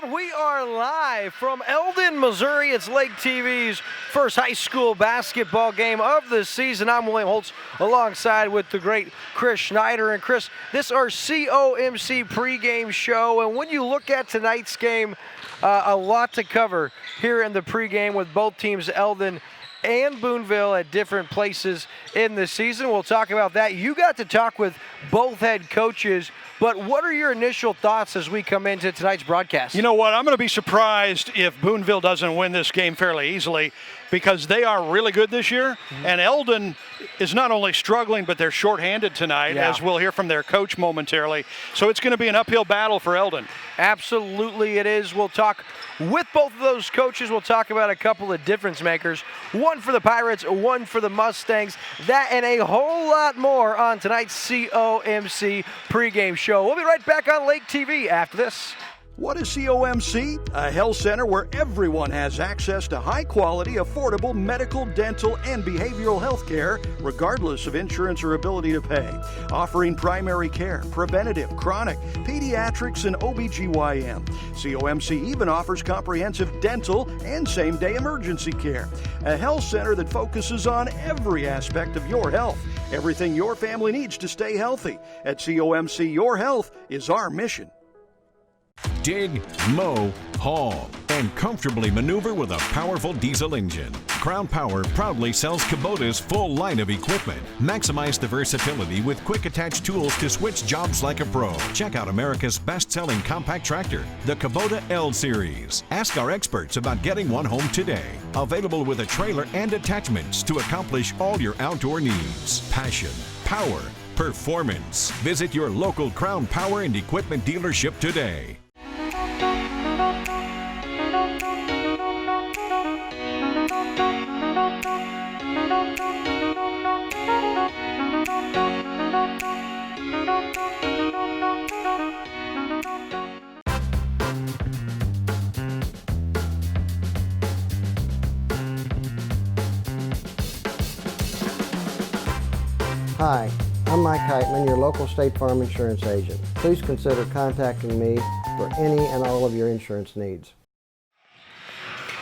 And we are live from Eldon, Missouri. It's Lake TV's first high school basketball game of the season. I'm William Holtz alongside with the great Chris Schneider. And Chris, this is our COMC pregame show. And when you look at tonight's game, a lot to cover here in the pregame with both teams, Eldon and Boonville, at different places in the season. We'll talk about that. You got to talk with both head coaches, but what are your initial thoughts as we come into tonight's broadcast? You know what? I'm going to be surprised if Boonville doesn't win this game fairly easily, because they are really good this year. And Eldon is not only struggling, but they're shorthanded tonight, as we'll hear from their coach momentarily. So it's going to be an uphill battle for Eldon. Absolutely it is. We'll talk with both of those coaches. We'll talk about a couple of difference makers, one for the Pirates, one for the Mustangs. That and a whole lot more on tonight's COMC pregame show. We'll be right back on Lake TV after this. What is COMC? A health center where everyone has access to high-quality, affordable medical, dental, and behavioral health care, regardless of insurance or ability to pay. Offering primary care, preventative, chronic, pediatrics, and OBGYN. COMC even offers comprehensive dental and same-day emergency care. A health center that focuses on every aspect of your health. Everything your family needs to stay healthy. At COMC, your health is our mission. Dig, mow, haul, and comfortably maneuver with a powerful diesel engine. Crown Power proudly sells Kubota's full line of equipment. Maximize the versatility with quick attach tools to switch jobs like a pro. Check out America's best-selling compact tractor, the Kubota L Series. Ask our experts about getting one home today. Available with a trailer and attachments to accomplish all your outdoor needs. Passion, power, performance. Visit your local Crown Power and Equipment dealership today. Hi, I'm Mike Heitman, your local State Farm insurance agent. Please consider contacting me for any and all of your insurance needs.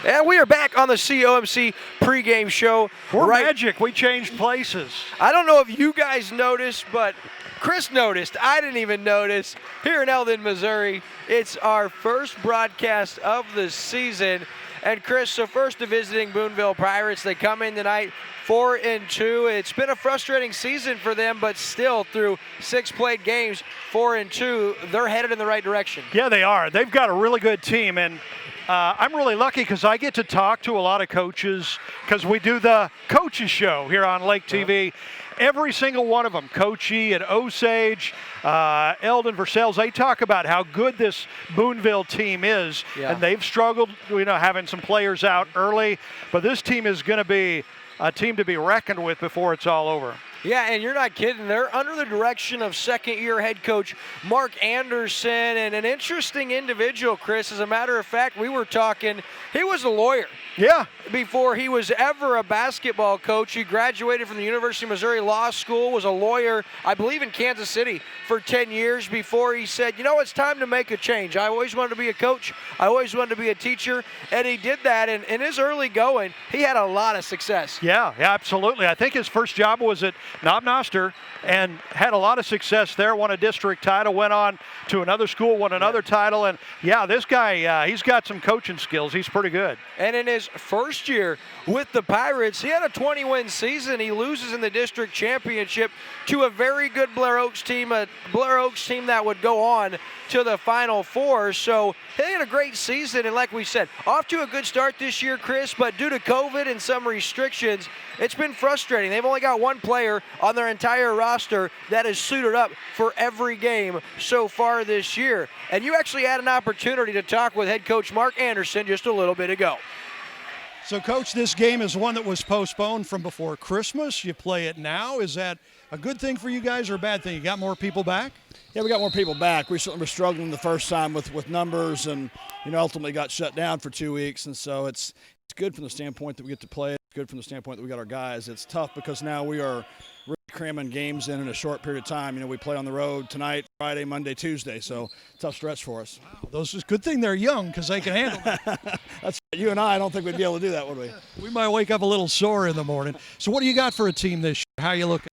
And we are back on the COMC pregame show. We're magic. We changed places. I don't know if you guys noticed, but Chris noticed. I didn't even notice. Here in Eldon, Missouri, it's our first broadcast of the season. And Chris, so first the visiting Boonville Pirates, they come in tonight 4-2. It's been a frustrating season for them, but still through 6 played games, 4-2, they're headed in the right direction. Yeah, they are. They've got a really good team, and I'm really lucky because I get to talk to a lot of coaches because we do the coaches show here on Lake TV. Every single one of them, Coachy and Osage, Eldon, Versailles, they talk about how good this Boonville team is, and they've struggled, having some players out early, but this team is going to be a team to be reckoned with before it's all over. Yeah, and you're not kidding. They're under the direction of second-year head coach Mark Anderson, and an interesting individual, Chris. As a matter of fact, we were talking, he was a lawyer. Yeah. Before he was ever a basketball coach. He graduated from the University of Missouri Law School, was a lawyer, I believe, in Kansas City for 10 years before he said, it's time to make a change. I always wanted to be a coach. I always wanted to be a teacher, and he did that. And in his early going, he had a lot of success. Yeah, absolutely. I think his first job was at Knob-Noster and had a lot of success there, won a district title, went on to another school, won another title. And, this guy, he's got some coaching skills. He's pretty good. And in his first year with the Pirates, he had a 20-win season. He loses in the district championship to a very good Blair Oaks team, that would go on to the Final Four. So he had a great season, and like we said, off to a good start this year, Chris, but due to COVID and some restrictions, it's been frustrating. They've only got one player on their entire roster that is suited up for every game so far this year. And you actually had an opportunity to talk with head coach Mark Anderson just a little bit ago. So, Coach, this game is one that was postponed from before Christmas. You play it now. Is that a good thing for you guys or a bad thing? You got more people back? Yeah, we got more people back. We certainly were struggling the first time with numbers and, ultimately got shut down for 2 weeks. And so it's good from the standpoint that we get to play. It's good from the standpoint that we got our guys. It's tough because now we are really cramming games in a short period of time. You know, we play on the road tonight, Friday, Monday, Tuesday, so tough stretch for us. Wow, those is good thing they're young because they can handle it. That's you and I don't think we'd be able to do that, would we? We might wake up a little sore in the morning. So what do you got for a team this year? How you looking?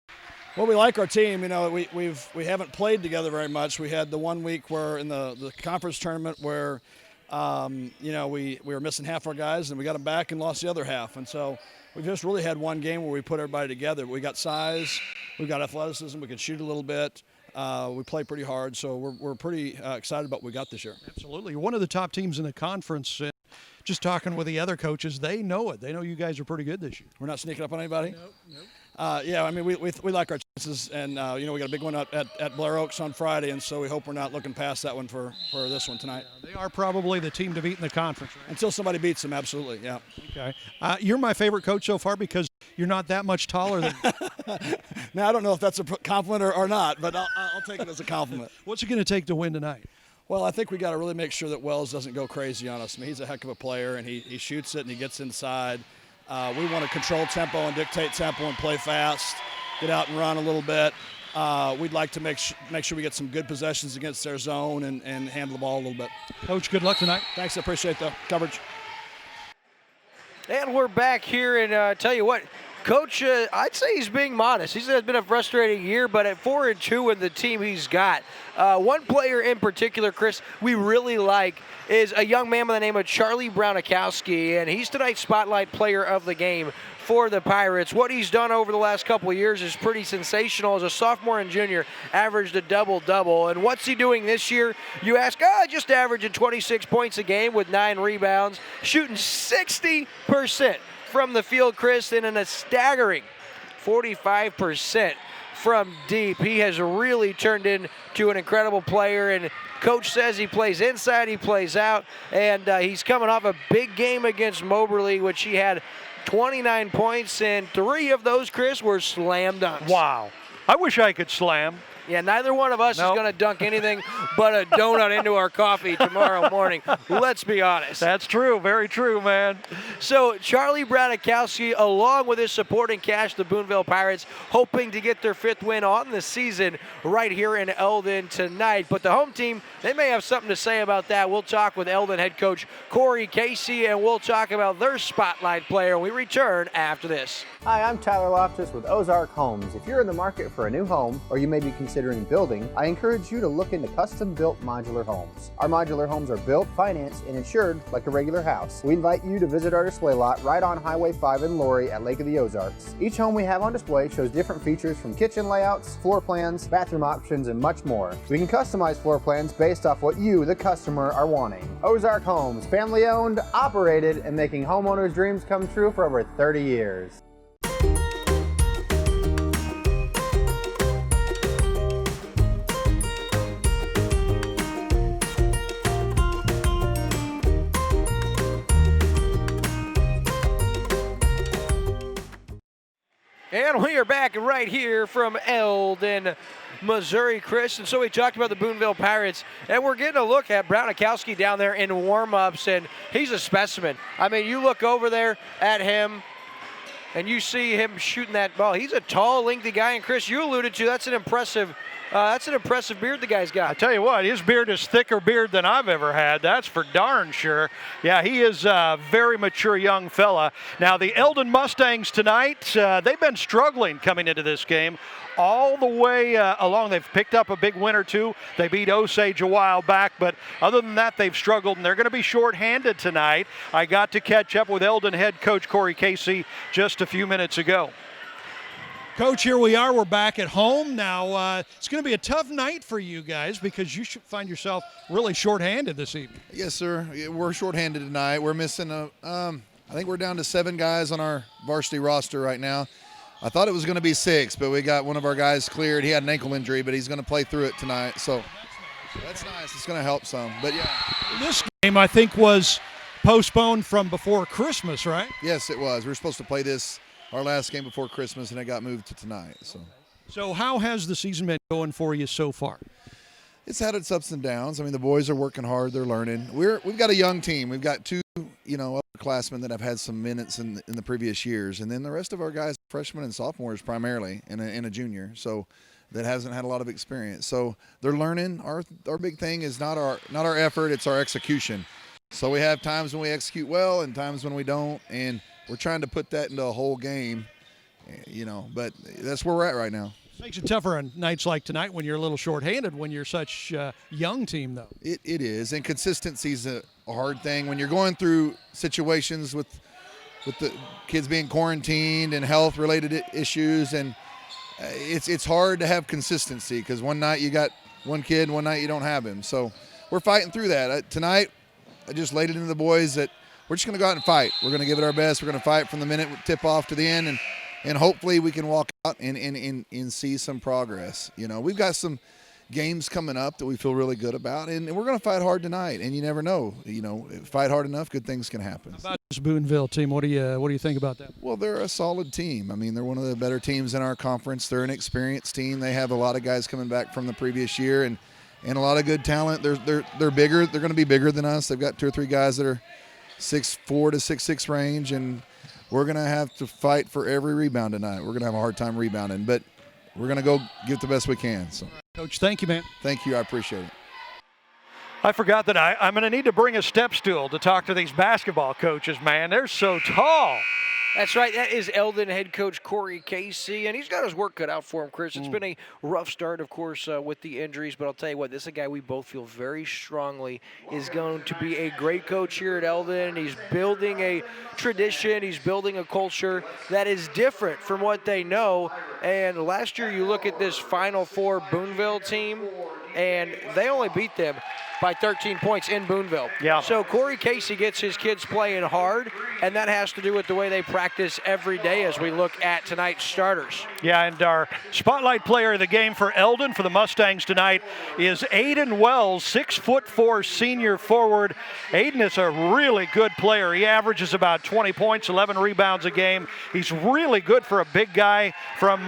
Well, we like our team. You know, we haven't played together very much. We had the 1 week where in the conference tournament where, you know, we were missing half our guys and we got them back and lost the other half. And so we've just really had one game where we put everybody together. We got size, we've got athleticism, we can shoot a little bit. We play pretty hard, so we're pretty excited about what we got this year. Absolutely. You're one of the top teams in the conference. Just talking with the other coaches, they know it. They know you guys are pretty good this year. We're not sneaking up on anybody? Nope. Yeah, I mean, we like our chances, and, you know, we got a big one at Blair Oaks on Friday, and so we hope we're not looking past that one for this one tonight. They are probably the team to beat in the conference, right? Until somebody beats them, absolutely, yeah. Okay. You're my favorite coach so far because you're not that much taller than Now, I don't know if that's a compliment or not, but I'll take it as a compliment. What's it going to take to win tonight? Well, I think we got to really make sure that Wells doesn't go crazy on us. I mean, he's a heck of a player, and he shoots it and he gets inside. We want to control tempo and dictate tempo and play fast, get out and run a little bit. We'd like to make sure we get some good possessions against their zone and handle the ball a little bit. Coach, good luck tonight. Thanks, I appreciate the coverage. And we're back here, and tell you what, Coach, I'd say he's being modest. He said it's been a frustrating year, but at 4-2 with the team he's got, one player in particular, Chris, we really like is a young man by the name of Charlie Brownikowski, and he's tonight's Spotlight Player of the Game for the Pirates. What he's done over the last couple of years is pretty sensational. As a sophomore and junior, averaged a double-double. And what's he doing this year? You ask, just averaging 26 points a game with 9 rebounds, shooting 60% from the field, Chris, and a staggering 45% from deep. He has really turned into an incredible player, and Coach says he plays inside, he plays out, and he's coming off a big game against Moberly, which he had 29 points, and 3 of those, Chris, were slam dunks. Wow. I wish I could slam. Yeah, neither one of us is going to dunk anything but a donut into our coffee tomorrow morning. Let's be honest. That's true. Very true, man. So Charlie Brownikowski, along with his supporting cast, the Boonville Pirates, hoping to get their 5th win on the season right here in Eldon tonight. But the home team, they may have something to say about that. We'll talk with Eldon head coach Corey Casey, and we'll talk about their Spotlight Player when we return after this. Hi, I'm Tyler Loftus with Ozarks Homes. If you're in the market for a new home, or you may be considering building, I encourage you to look into custom-built modular homes. Our modular homes are built, financed, and insured like a regular house. We invite you to visit our display lot right on Highway 5 in Laurie at Lake of the Ozarks. Each home we have on display shows different features from kitchen layouts, floor plans, bathroom options, and much more. We can customize floor plans based off what you, the customer, are wanting. Ozarks Homes, family-owned, operated, and making homeowners' dreams come true for over 30 years. And we are back right here from Eldon, Missouri, Chris. And so we talked about the Boonville Pirates, and we're getting a look at Brownikowski down there in warm-ups, and he's a specimen. I mean, you look over there at him, and you see him shooting that ball. He's a tall, lengthy guy, and Chris, you alluded to that's an impressive beard the guy's got. I tell you what, his beard is thicker beard than I've ever had. That's for darn sure. Yeah, he is a very mature young fella. Now, the Eldon Mustangs tonight, they've been struggling coming into this game all the way along. They've picked up a big win or two. They beat Osage a while back, but other than that, they've struggled, and they're going to be shorthanded tonight. I got to catch up with Eldon head coach Corey Casey just a few minutes ago. Coach, here we are. We're back at home. Now, it's going to be a tough night for you guys because you should find yourself really shorthanded this evening. Yes, sir. We're shorthanded tonight. We're missing I think we're down to 7 guys on our varsity roster right now. I thought it was going to be 6, but we got one of our guys cleared. He had an ankle injury, but he's going to play through it tonight. So that's nice. It's going to help some. But, yeah. This game, I think, was postponed from before Christmas, right? Yes, it was. We were supposed to play this our last game before Christmas, and it got moved to tonight. So how has the season been going for you so far? It's had its ups and downs. I mean, the boys are working hard. They're learning. We've got a young team. We've got two upperclassmen that have had some minutes in the previous years, and then the rest of our guys, freshmen and sophomores primarily, and a junior, so that hasn't had a lot of experience. So they're learning. Our big thing is not our effort, it's our execution. So we have times when we execute well and times when we don't, and we're trying to put that into a whole game, but that's where we're at right now. Makes it tougher on nights like tonight when you're a little shorthanded when you're such a young team, though. It is, and consistency is a hard thing when you're going through situations with the kids being quarantined and health-related issues, and it's hard to have consistency because one night you got one kid, one night you don't have him. So we're fighting through that. Tonight, I just laid it into the boys that we're just going to go out and fight. We're going to give it our best. We're going to fight from the minute tip-off to the end, and hopefully we can walk out and see some progress. We've got some games coming up that we feel really good about, and we're going to fight hard tonight. And you never know, fight hard enough, good things can happen. How about this Boonville team? What do you think about that? Well, they're a solid team. I mean, they're one of the better teams in our conference. They're an experienced team. They have a lot of guys coming back from the previous year, and a lot of good talent. They're bigger. They're going to be bigger than us. They've got 2 or 3 guys that are 6'4" to 6'6" range, and we're going to have to fight for every rebound tonight. We're going to have a hard time rebounding, but we're going to go get the best we can. So, Coach, thank you, man. Thank you. I appreciate it. I forgot that I'm going to need to bring a step stool to talk to these basketball coaches, man. They're so tall. That's right. That is Eldon head coach Corey Casey, and he's got his work cut out for him, Chris. It's been a rough start, of course, with the injuries, but I'll tell you what, this is a guy we both feel very strongly is going to be a great coach here at Eldon. He's building a tradition. He's building a culture that is different from what they know. And last year, you look at this Final Four Boonville team, and they only beat them by 13 points in Boonville. Yeah. So Corey Casey gets his kids playing hard, and that has to do with the way they practice every day as we look at tonight's starters. Yeah, and our spotlight player of the game for Eldon for the Mustangs tonight is Aidan Wells, 6'4" senior forward. Aidan is a really good player. He averages about 20 points, 11 rebounds a game. He's really good for a big guy from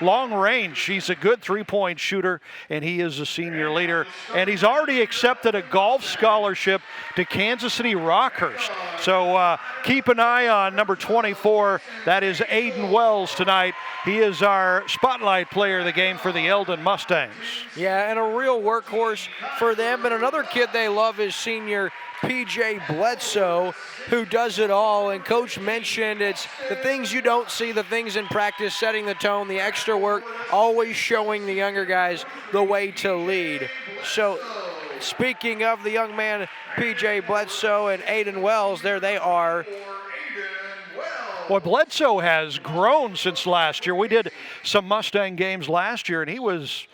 long range. He's a good three-point shooter, and he is a senior leader. And he's already accepted a golf scholarship to Kansas City Rockhurst. So keep an eye on number 24. That is Aidan Wells tonight. He is our spotlight player of the game for the Eldon Mustangs. Yeah, and a real workhorse for them. And another kid they love is senior P.J. Bledsoe, who does it all. And Coach mentioned it's the things you don't see, the things in practice, setting the tone, the extra work, always showing the younger guys the way to lead. So speaking of the young man, P.J. Bledsoe and Aidan Wells, there they are. Boy, Bledsoe has grown since last year. We did some Mustang games last year, and he was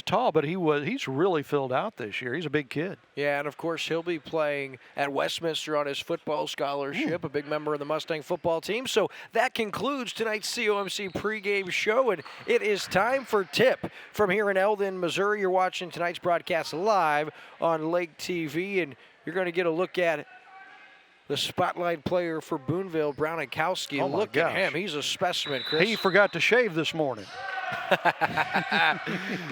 tall, but he's really filled out this year. He's a big kid. Yeah, and of course he'll be playing at Westminster on his football scholarship, a big member of the Mustang football team. So that concludes tonight's COMC pregame show, and it is time for Tip from here in Eldon, Missouri. You're watching tonight's broadcast live on Lake TV, and you're going to get a look at the spotlight player for Boonville, Brownikowski. Oh Look at him. He's a specimen, Chris. He forgot to shave this morning.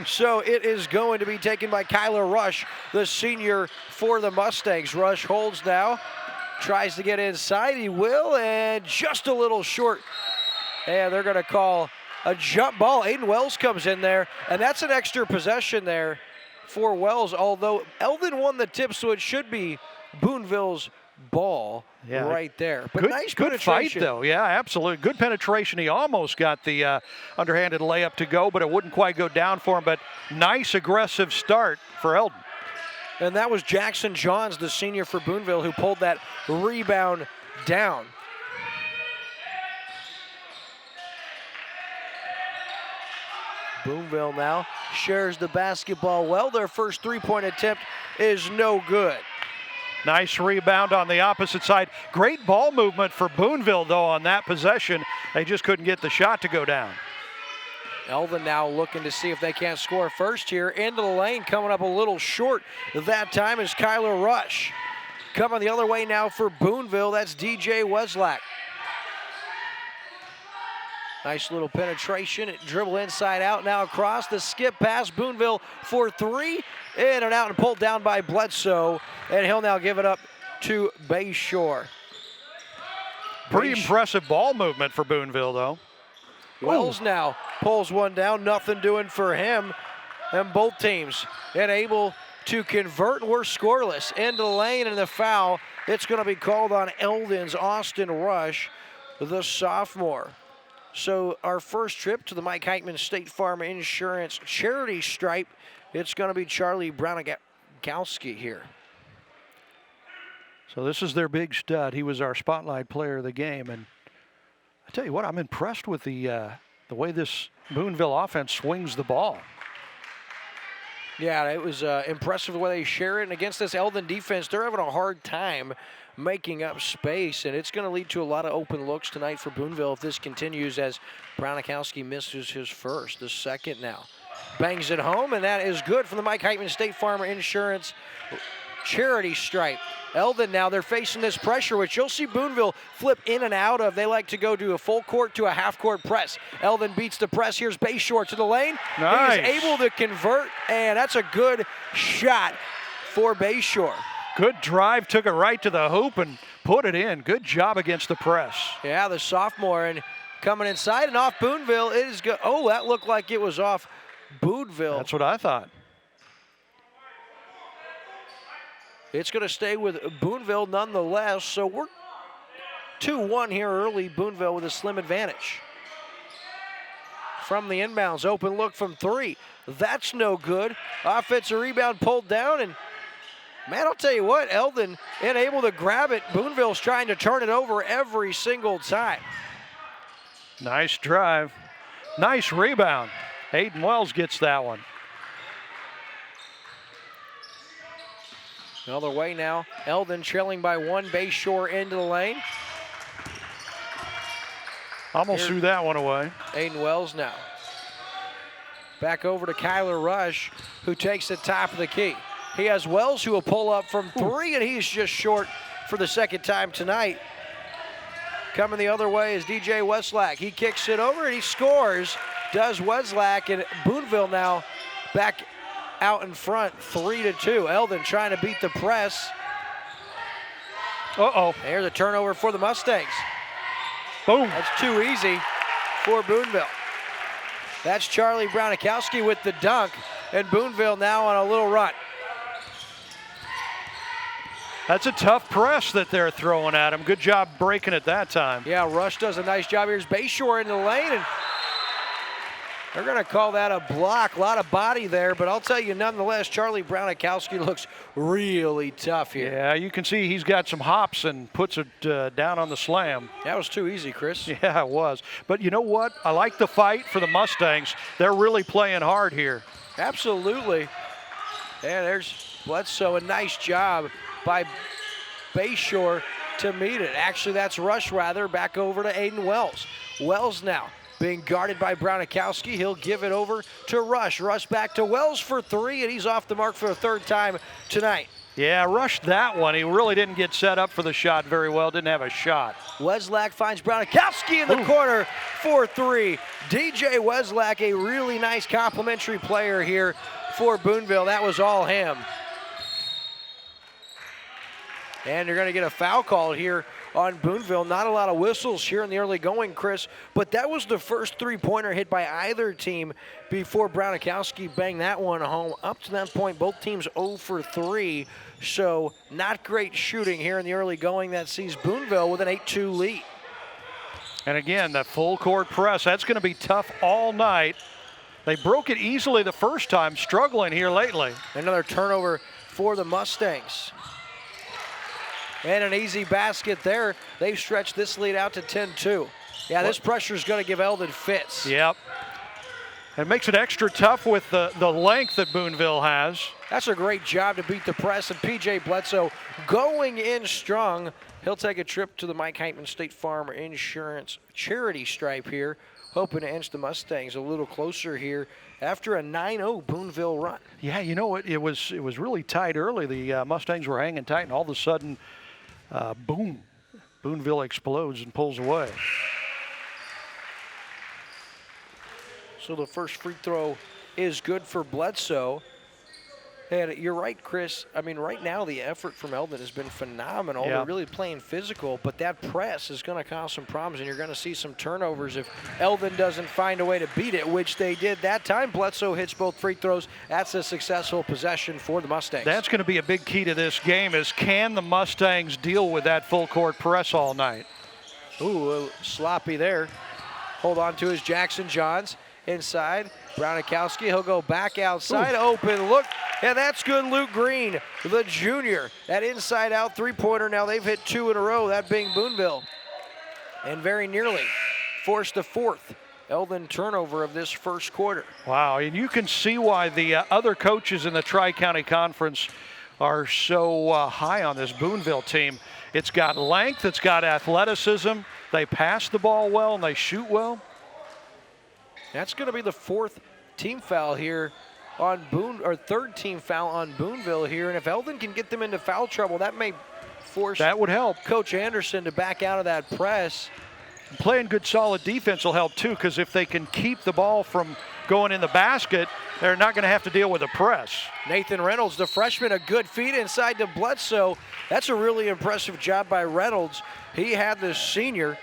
So it is going to be taken by Kyler Rush, the senior for the Mustangs. Rush holds now, tries to get inside. He will, and just a little short. And they're going to call a jump ball. Aidan Wells comes in there, and that's an extra possession there for Wells, although Eldon won the tip, so it should be Boonville's ball right there. But nice good fight, though. Yeah, absolutely. Good penetration. He almost got the underhanded layup to go, but it wouldn't quite go down for him. But nice aggressive start for Eldon. And that was Jackson Johns, the senior for Boonville, who pulled that rebound down. Boonville now shares the basketball well. Their first three-point attempt is no good. Nice rebound on the opposite side. Great ball movement for Boonville, though, on that possession. They just couldn't get the shot to go down. Eldon now looking to see if they can't score first here. Into the lane, coming up a little short that time is Kyler Rush. Coming the other way now for Boonville, that's DJ Weslack. Nice little penetration, dribble inside out, now across the skip pass. Boonville for three, in and out and pulled down by Bledsoe. And he'll now give it up to Bayshore. Pretty impressive ball movement for Boonville, though. Wells now pulls one down, nothing doing for him. And both teams unable to convert, and we're scoreless. Into the lane and the foul. It's going to be called on Eldon's Austin Rush, the sophomore. So our first trip to the Mike Heitman State Farm Insurance charity stripe, it's going to be Charlie Brownagowski here. So this is their big stud. He was our spotlight player of the game. And I tell you what, I'm impressed with the way this Boonville offense swings the ball. Yeah, it was impressive the way they share it. And against this Eldon defense, they're having a hard time making up space. And it's going to lead to a lot of open looks tonight for Boonville if this continues, as Brownakowski misses his first. The second now. Bangs it home, and that is good from the Mike Heitman State Farm Insurance charity stripe. Eldon now, they're facing this pressure, which you'll see Boonville flip in and out of. They like to go to a full court to a half court press. Eldon beats the press. Here's Bayshore to the lane. Nice. He is able to convert, and that's a good shot for Bayshore. Good drive, took it right to the hoop and put it in. Good job against the press. Yeah, the sophomore, and coming inside and off Boonville. It is good. Oh, that looked like it was off Boonville. That's what I thought. It's going to stay with Boonville nonetheless, so we're 2-1 here early. Boonville with a slim advantage. From the inbounds, open look from three. That's no good. Offensive rebound pulled down, and man, I'll tell you what, Eldon unable to grab it. Boonville's trying to turn it over every single time. Nice drive. Nice rebound. Aidan Wells gets that one. Another way now. Eldon trailing by one. Bayshore into the lane. Almost threw that one away. Aidan Wells now. Back over to Kyler Rush, who takes the top of the key. He has Wells, who will pull up from three, and he's just short for the second time tonight. Coming the other way is DJ Westlack. He kicks it over, and he scores. Does Westlack, and Boonville now back out in front, 3-2. Eldon trying to beat the press. Uh-oh. There's a turnover for the Mustangs. Boom. That's too easy for Boonville. That's Charlie Brownakowski with the dunk, and Boonville now on a little run. That's a tough press that they're throwing at him. Good job breaking it that time. Yeah, Rush does a nice job. Here's Bayshore in the lane, and they're going to call that a block. A lot of body there, but I'll tell you nonetheless, Charlie Brownakowski looks really tough here. Yeah, you can see he's got some hops and puts it down on the slam. That was too easy, Chris. Yeah, it was. But you know what? I like the fight for the Mustangs. They're really playing hard here. Absolutely. And there's Bledsoe. A nice job by Bayshore to meet it. Actually, that's Rush rather. Back over to Aidan Wells. Wells now being guarded by Brownakowski. He'll give it over to Rush. Rush back to Wells for three, and he's off the mark for the third time tonight. Yeah, rushed that one. He really didn't get set up for the shot very well. Didn't have a shot. Westlack finds Brownakowski in the corner for three. DJ Westlack, a really nice complimentary player here for Boonville. That was all him. And you're going to get a foul call here on Boonville. Not a lot of whistles here in the early going, Chris, but that was the first three-pointer hit by either team before Brownakowski banged that one home. Up to that point, both teams 0 for 3, so not great shooting here in the early going. That sees Boonville with an 8-2 lead. And again, that full court press, that's going to be tough all night. They broke it easily the first time, struggling here lately. Another turnover for the Mustangs. And an easy basket there. They've stretched this lead out to 10-2. Yeah, this pressure is going to give Eldon fits. Yep. It makes it extra tough with the length that Boonville has. That's a great job to beat the press, and P.J. Bledsoe going in strong. He'll take a trip to the Mike Heitman State Farm Insurance charity stripe here, hoping to inch the Mustangs a little closer here after a 9-0 Boonville run. Yeah, you know, it was really tight early. The Mustangs were hanging tight, and all of a sudden, boom, Boonville explodes and pulls away. So the first free throw is good for Bledsoe. And you're right, Chris. I mean, right now the effort from Eldon has been phenomenal. Yeah. They're really playing physical, but that press is going to cause some problems, and you're going to see some turnovers if Eldon doesn't find a way to beat it, which they did that time. Bledsoe hits both free throws. That's a successful possession for the Mustangs. That's going to be a big key to this game is can the Mustangs deal with that full court press all night? Ooh, sloppy there. Hold on to his Jackson Johns inside. Brownikowski, he'll go back outside, open look, and that's good. Luke Green, the junior, that inside-out three-pointer. Now they've hit 2 in a row, that being Boonville. And very nearly forced the 4th Eldon turnover of this first quarter. Wow, and you can see why the other coaches in the Tri-County Conference are so high on this Boonville team. It's got length, it's got athleticism, they pass the ball well, and they shoot well. That's going to be the 4th team foul here on third team foul on Boonville here. And if Eldon can get them into foul trouble, that may force that would help Coach Anderson to back out of that press. Playing good solid defense will help too, because if they can keep the ball from going in the basket, they're not going to have to deal with a press. Nathan Reynolds, the freshman, a good feed inside to Bledsoe. That's a really impressive job by Reynolds. He had the senior.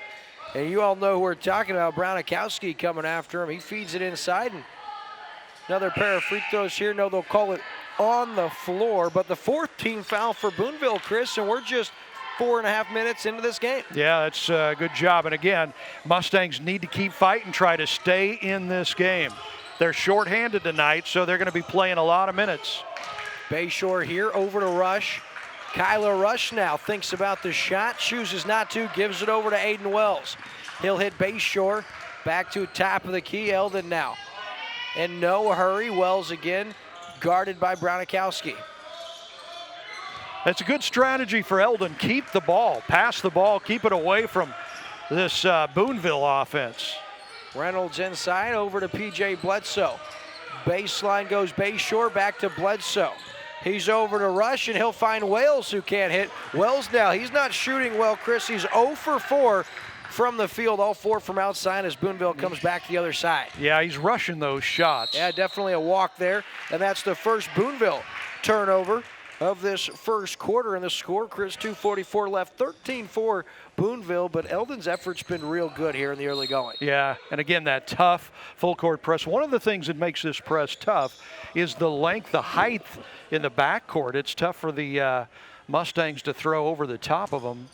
And you all know who we're talking about, Brownikowski coming after him. He feeds it inside. And another pair of free throws here. No, they'll call it on the floor. But the 4th team foul for Boonville, Chris, and we're just 4.5 minutes into this game. Yeah, that's a good job. And again, Mustangs need to keep fighting, try to stay in this game. They're shorthanded tonight, so they're going to be playing a lot of minutes. Bayshore here, over to Rush. Kyler Rush now thinks about the shot, chooses not to, gives it over to Aidan Wells. He'll hit Bayshore, back to top of the key, Eldon now. And no hurry, Wells again, guarded by Brownikowski. That's a good strategy for Eldon. Keep the ball, pass the ball, keep it away from this Boonville offense. Reynolds inside, over to P.J. Bledsoe. Baseline goes Bayshore, back to Bledsoe. He's over to Rush, and he'll find Wales, who can't hit. Wells now, he's not shooting well, Chris. He's 0 for 4 from the field, all 4 from outside as Boonville comes back the other side. Yeah, he's rushing those shots. Yeah, definitely a walk there, and that's the first Boonville turnover of this first quarter. And the score, Chris, 2:44 left, 13-4 Boonville, but Eldon's effort's been real good here in the early going. Yeah, and again, that tough full court press. One of the things that makes this press tough is the length, the height in the backcourt. It's tough for the Mustangs to throw over the top of them.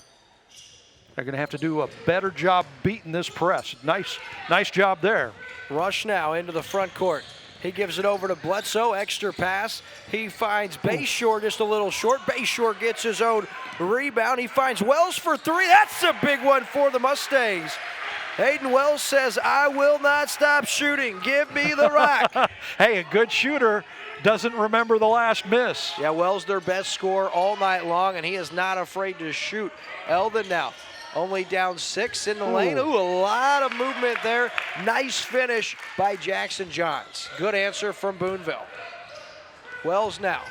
They're going to have to do a better job beating this press. Nice job there. Rush now into the front court. He gives it over to Bledsoe, extra pass. He finds Bayshore just a little short. Bayshore gets his own rebound. He finds Wells for 3. That's a big one for the Mustangs. Aidan Wells says, I will not stop shooting. Give me the rock. Hey, a good shooter doesn't remember the last miss. Yeah, Wells their best scorer all night long, and he is not afraid to shoot. Eldon now only down 6 in the lane. Ooh, a lot of movement there. Nice finish by Jackson Johns. Good answer from Boonville. Wells now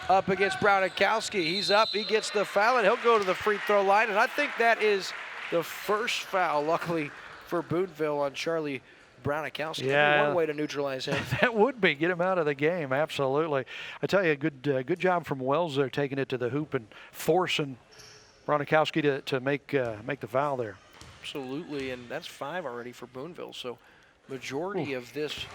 up against Brownikowski. He's up, he gets the foul, and he'll go to the free throw line. And I think that is the first foul, luckily for Boonville, on Charlie Brownikowski. Yeah. One way to neutralize him. That would be. Get him out of the game, absolutely. I tell you, good job from Wells there, taking it to the hoop and forcing Brownikowski to make the foul there. Absolutely, and that's 5 already for Boonville. So majority of this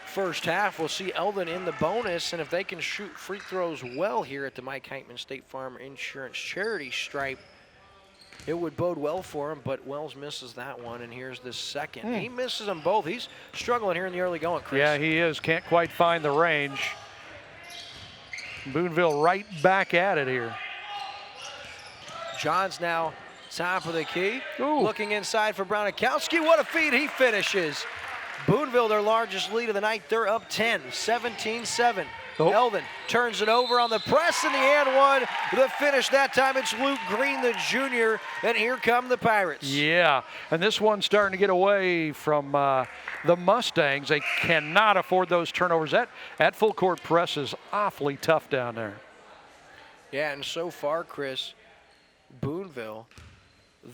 first half, we'll see Eldon in the bonus, and if they can shoot free throws well here at the Mike Heitman State Farm Insurance Charity Stripe, it would bode well for him, but Wells misses that one, and here's the second. He misses them both. He's struggling here in the early going, Chris. Yeah, he is. Can't quite find the range. Boonville right back at it here. Johns now top of the key. Looking inside for Brownikowski. What a feed, he finishes. Boonville, their largest lead of the night. They're up 10, 17-7. Eldon turns it over on the press in the and one. The finish that time, it's Luke Green, the junior, and here come the Pirates. Yeah, and this one's starting to get away from the Mustangs. They cannot afford those turnovers. That full court press is awfully tough down there. Yeah, and so far, Chris, Boonville,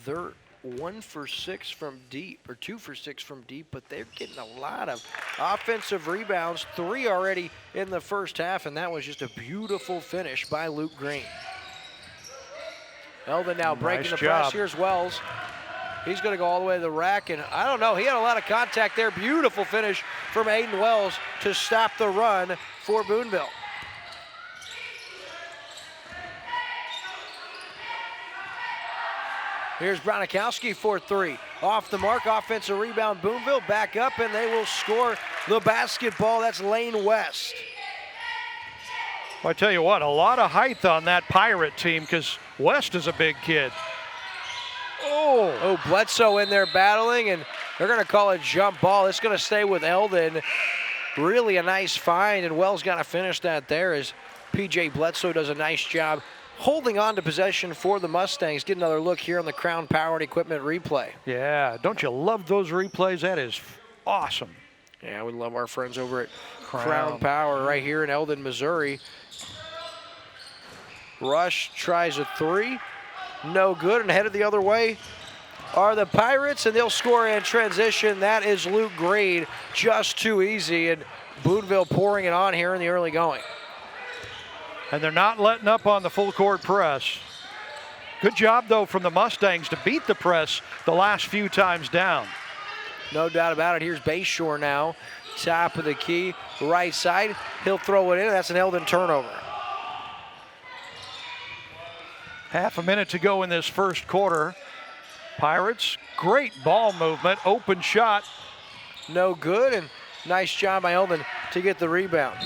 they're 1 for 6 from deep, or 2 for 6 from deep, but they're getting a lot of offensive rebounds, 3 already in the first half, and that was just a beautiful finish by Luke Green. Eldon now breaking the press. Here's Wells. He's going to go all the way to the rack, and I don't know, he had a lot of contact there. Beautiful finish from Aidan Wells to stop the run for Boonville. Here's Bronikowski for 3. Off the mark, offensive rebound, Boonville back up, and they will score the basketball. That's Lane West. Well, I tell you what, a lot of height on that Pirate team because West is a big kid. Oh, Bledsoe in there battling, and they're going to call a jump ball. It's going to stay with Eldon. Really a nice find, and Wells got to finish that there as P.J. Bledsoe does a nice job holding on to possession for the Mustangs. Get another look here on the Crown Power and Equipment replay. Yeah, don't you love those replays? That is awesome. Yeah, we love our friends over at Crown Power right here in Eldon, Missouri. Rush tries a 3. No good, and headed the other way are the Pirates, and they'll score in transition. That is Luke Green, just too easy, and Boonville pouring it on here in the early going. And they're not letting up on the full court press. Good job, though, from the Mustangs to beat the press the last few times down. No doubt about it. Here's Bayshore now, top of the key, right side. He'll throw it in. That's an Eldon turnover. Half a minute to go in this first quarter. Pirates, great ball movement, open shot. No good, and nice job by Eldon to get the rebound.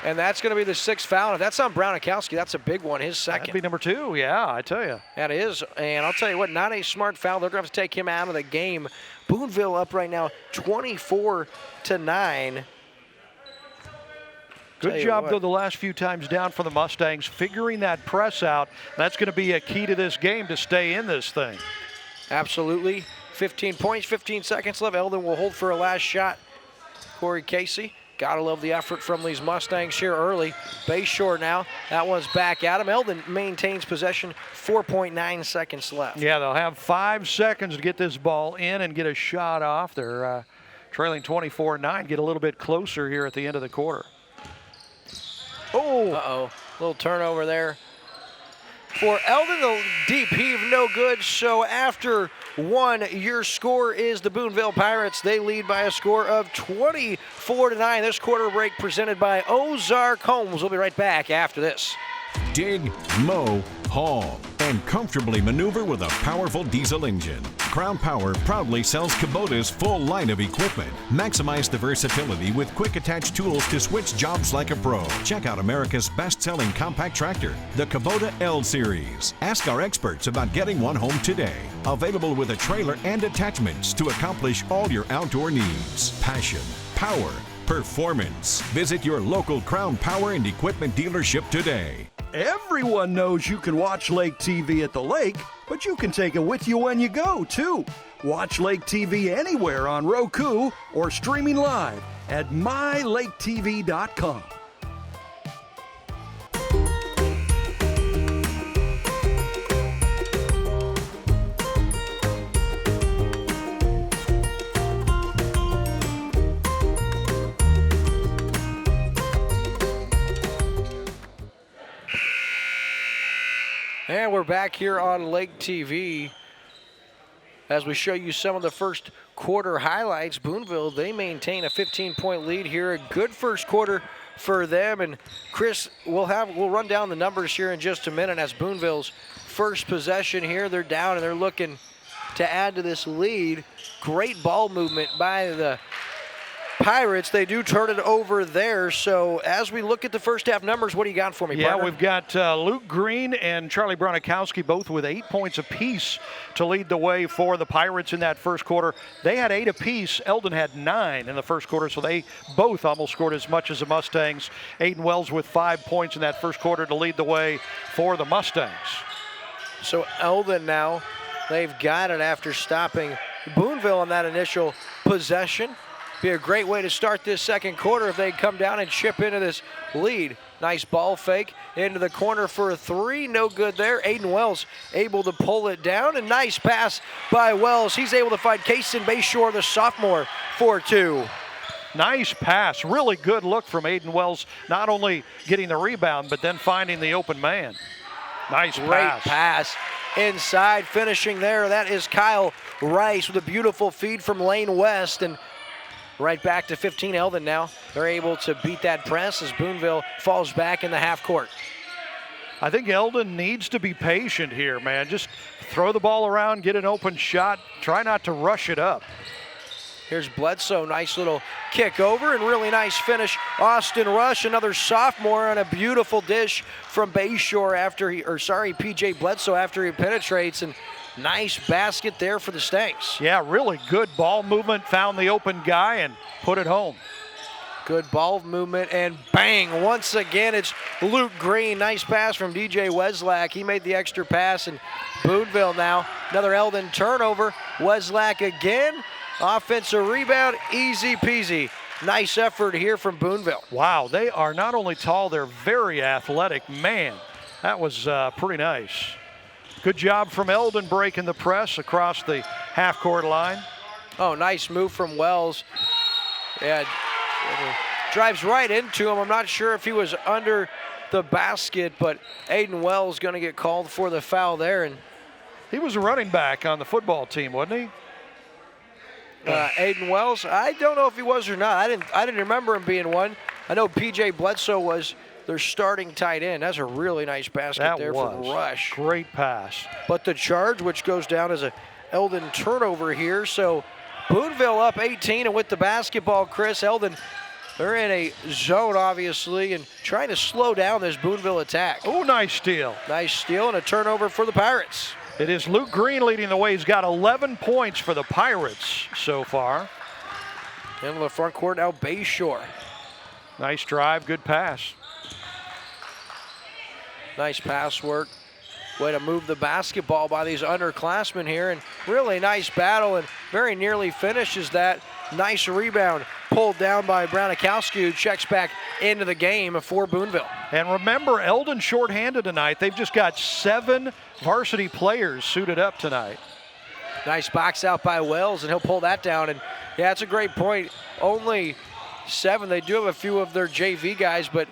And that's going to be the 6th foul. If that's on Bronikowski, that's a big one, his second. That'd be number 2, yeah, I tell you. That is, and I'll tell you what, not a smart foul. They're going to have to take him out of the game. Boonville up right now 24-9. Good job, though, the last few times down for the Mustangs, figuring that press out. That's going to be a key to this game to stay in this thing. Absolutely. 15 points, 15 seconds left. Eldon will hold for a last shot. Corey Casey. Gotta love the effort from these Mustangs here early. Bayshore now. That one's back at him. Eldon maintains possession, 4.9 seconds left. Yeah, they'll have 5 seconds to get this ball in and get a shot off. They're trailing 24-9, get a little bit closer here at the end of the quarter. Uh-oh, little turnover there. For Eldon, the deep heave, no good. So after 1, your score is the Boonville Pirates. They lead by a score of 24-9. This quarter break presented by Ozarks Homes. We'll be right back after this. Dig, mow, haul, and comfortably maneuver with a powerful diesel engine. Crown Power proudly sells Kubota's full line of equipment. Maximize the versatility with quick attach tools to switch jobs like a pro. Check out America's best-selling compact tractor, the Kubota L Series. Ask our experts about getting one home today. Available with a trailer and attachments to accomplish all your outdoor needs. Passion, power, performance. Visit your local Crown Power and Equipment dealership today. Everyone knows you can watch Lake TV at the lake, but you can take it with you when you go, too. Watch Lake TV anywhere on Roku or streaming live at mylaketv.com. And we're back here on Lake TV as we show you some of the first quarter highlights. Boonville, they maintain a 15-point lead here. A good first quarter for them. And Chris, we'll run down the numbers here in just a minute as Boonville's first possession here. They're down and they're looking to add to this lead. Great ball movement by the Pirates. They do turn it over there. So as we look at the first half numbers, what do you got for me, partner? We've got Luke Green and Charlie Bronikowski both with 8 points apiece to lead the way for the Pirates in that first quarter. They had 8 apiece. Eldon had 9 in the first quarter, so they both almost scored as much as the Mustangs. Aidan Wells with 5 points in that first quarter to lead the way for the Mustangs. So Eldon now, they've got it after stopping Boonville on that initial possession. be a great way to start this second quarter if they come down and chip into this lead. Nice ball fake into the corner for a three. No good there. Aidan Wells able to pull it down. A nice pass by Wells. He's able to find Kason Bayshore, the sophomore, for two. Nice pass. Really good look from Aidan Wells, not only getting the rebound, but then finding the open man. Nice Great pass inside, finishing there. That is Kyle Rice with a beautiful feed from Lane West. And right back to 15 Eldon now. They're able to beat that press as Boonville falls back in the half court. I think Eldon needs to be patient here, man. Just throw the ball around, get an open shot. Try not to rush it up. Here's Bledsoe, nice little kick over and really nice finish. Austin Rush, another sophomore, on a beautiful dish from Bayshore after PJ Bledsoe after he penetrates, and nice basket there for the Stanks. Yeah, really good ball movement, found the open guy and put it home. Good ball movement, and bang, once again it's Luke Green. Nice pass from DJ Weslack. He made the extra pass, and Boonville now, another Eldon turnover. Weslack again. Offensive rebound, easy peasy. Nice effort here from Boonville. Wow, they are not only tall, they're very athletic. Man, that was pretty nice. Good job from Eldon breaking the press across the half-court line. Oh, nice move from Wells. Yeah, drives right into him. I'm not sure if he was under the basket, but Aidan Wells going to get called for the foul there. And he was a running back on the football team, wasn't he? Aidan Wells, I don't know if he was or not. I didn't remember him being one. I know PJ Bledsoe was their starting tight end. That's a really nice basket there from Rush. Great pass. But the charge, which goes down as a Eldon turnover here. So Boonville up 18, and with the basketball, Chris, Eldon, they're in a zone, obviously, and trying to slow down this Boonville attack. Oh, nice steal. Nice steal and a turnover for the Pirates. It is Luke Green leading the way. He's got 11 points for the Pirates so far. Into the front court now, Bayshore. Nice drive, good pass. Nice pass work. Way to move the basketball by these underclassmen here, and really nice battle, and very nearly finishes that. Nice rebound pulled down by Brownikowski, who checks back into the game for Boonville. And remember, Eldon shorthanded tonight. They've just got 7 varsity players suited up tonight. Nice box out by Wells, and he'll pull that down. And yeah, it's a great point. Only 7. They do have a few of their JV guys, but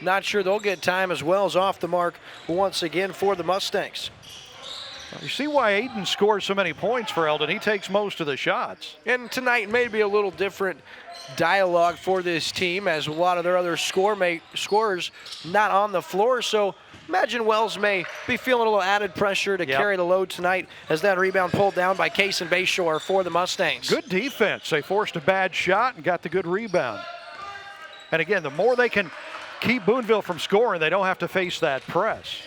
not sure they'll get time as Wells off the mark once again for the Mustangs. You see why Aidan scores so many points for Eldon. He takes most of the shots. And tonight may be a little different dialogue for this team, as a lot of their other scorers not on the floor. So imagine Wells may be feeling a little added pressure to carry the load tonight, as that rebound pulled down by Kason Bayshore for the Mustangs. Good defense. They forced a bad shot and got the good rebound. And again, the more they can keep Boonville from scoring, they don't have to face that press.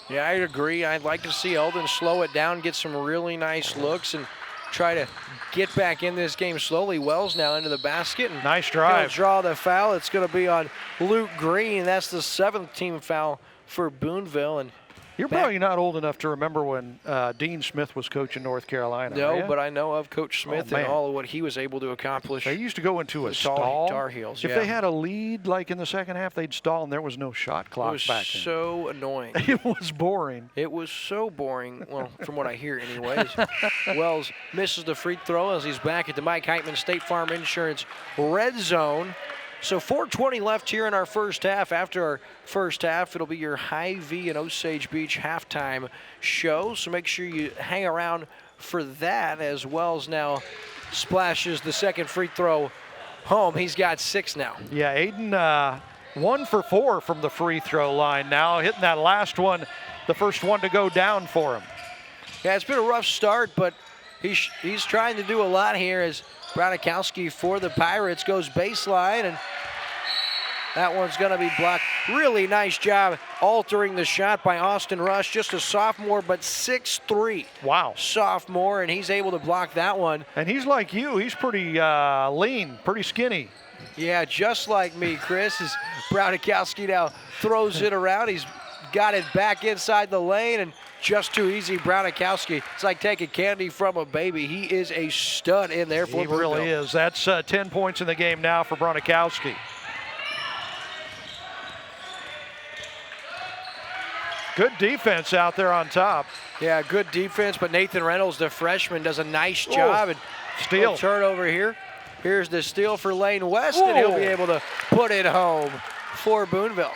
Yeah, I agree. I'd like to see Eldon slow it down, get some really nice looks, and try to get back in this game slowly. Wells now into the basket. And nice drive. Draw the foul. It's going to be on Luke Green. That's the 7th team foul for Boonville. And you're probably not old enough to remember when Dean Smith was coaching North Carolina. No, but I know of Coach Smith and all of what he was able to accomplish. They used to go into a stall. Tar Heels, if they had a lead, like in the second half, they'd stall, and there was no shot clock back then. It was so annoying. It was boring. It was so boring, well, from what I hear anyways. Wells misses the free throw as he's back at the Mike Heitman State Farm Insurance red zone. So 4:20 left here in our first half. After our first half, it'll be your Hy-Vee and Osage Beach halftime show. So make sure you hang around for that, as Wells now splashes the second free throw home. He's got 6 now. Yeah, Aidan 1 for 4 from the free throw line now, hitting that last one, the first one to go down for him. Yeah, it's been a rough start, but he's trying to do a lot here, as Brownikowski for the Pirates goes baseline, and that one's going to be blocked. Really nice job altering the shot by Austin Rush, just a sophomore, but 6'3". Wow. Sophomore, and he's able to block that one. And he's like you. He's pretty lean, pretty skinny. Yeah, just like me, Chris. As Brownikowski now throws it around. He's got it back inside the lane, and just too easy. Bronikowski, it's like taking candy from a baby. He is a stud in there for He really is. That's 10 points in the game now for Bronikowski. Good defense out there on top. Yeah, good defense, but Nathan Reynolds, the freshman, does a nice job. And steal. Turnover here. Here's the steal for Lane West, and he'll be able to put it home for Boonville.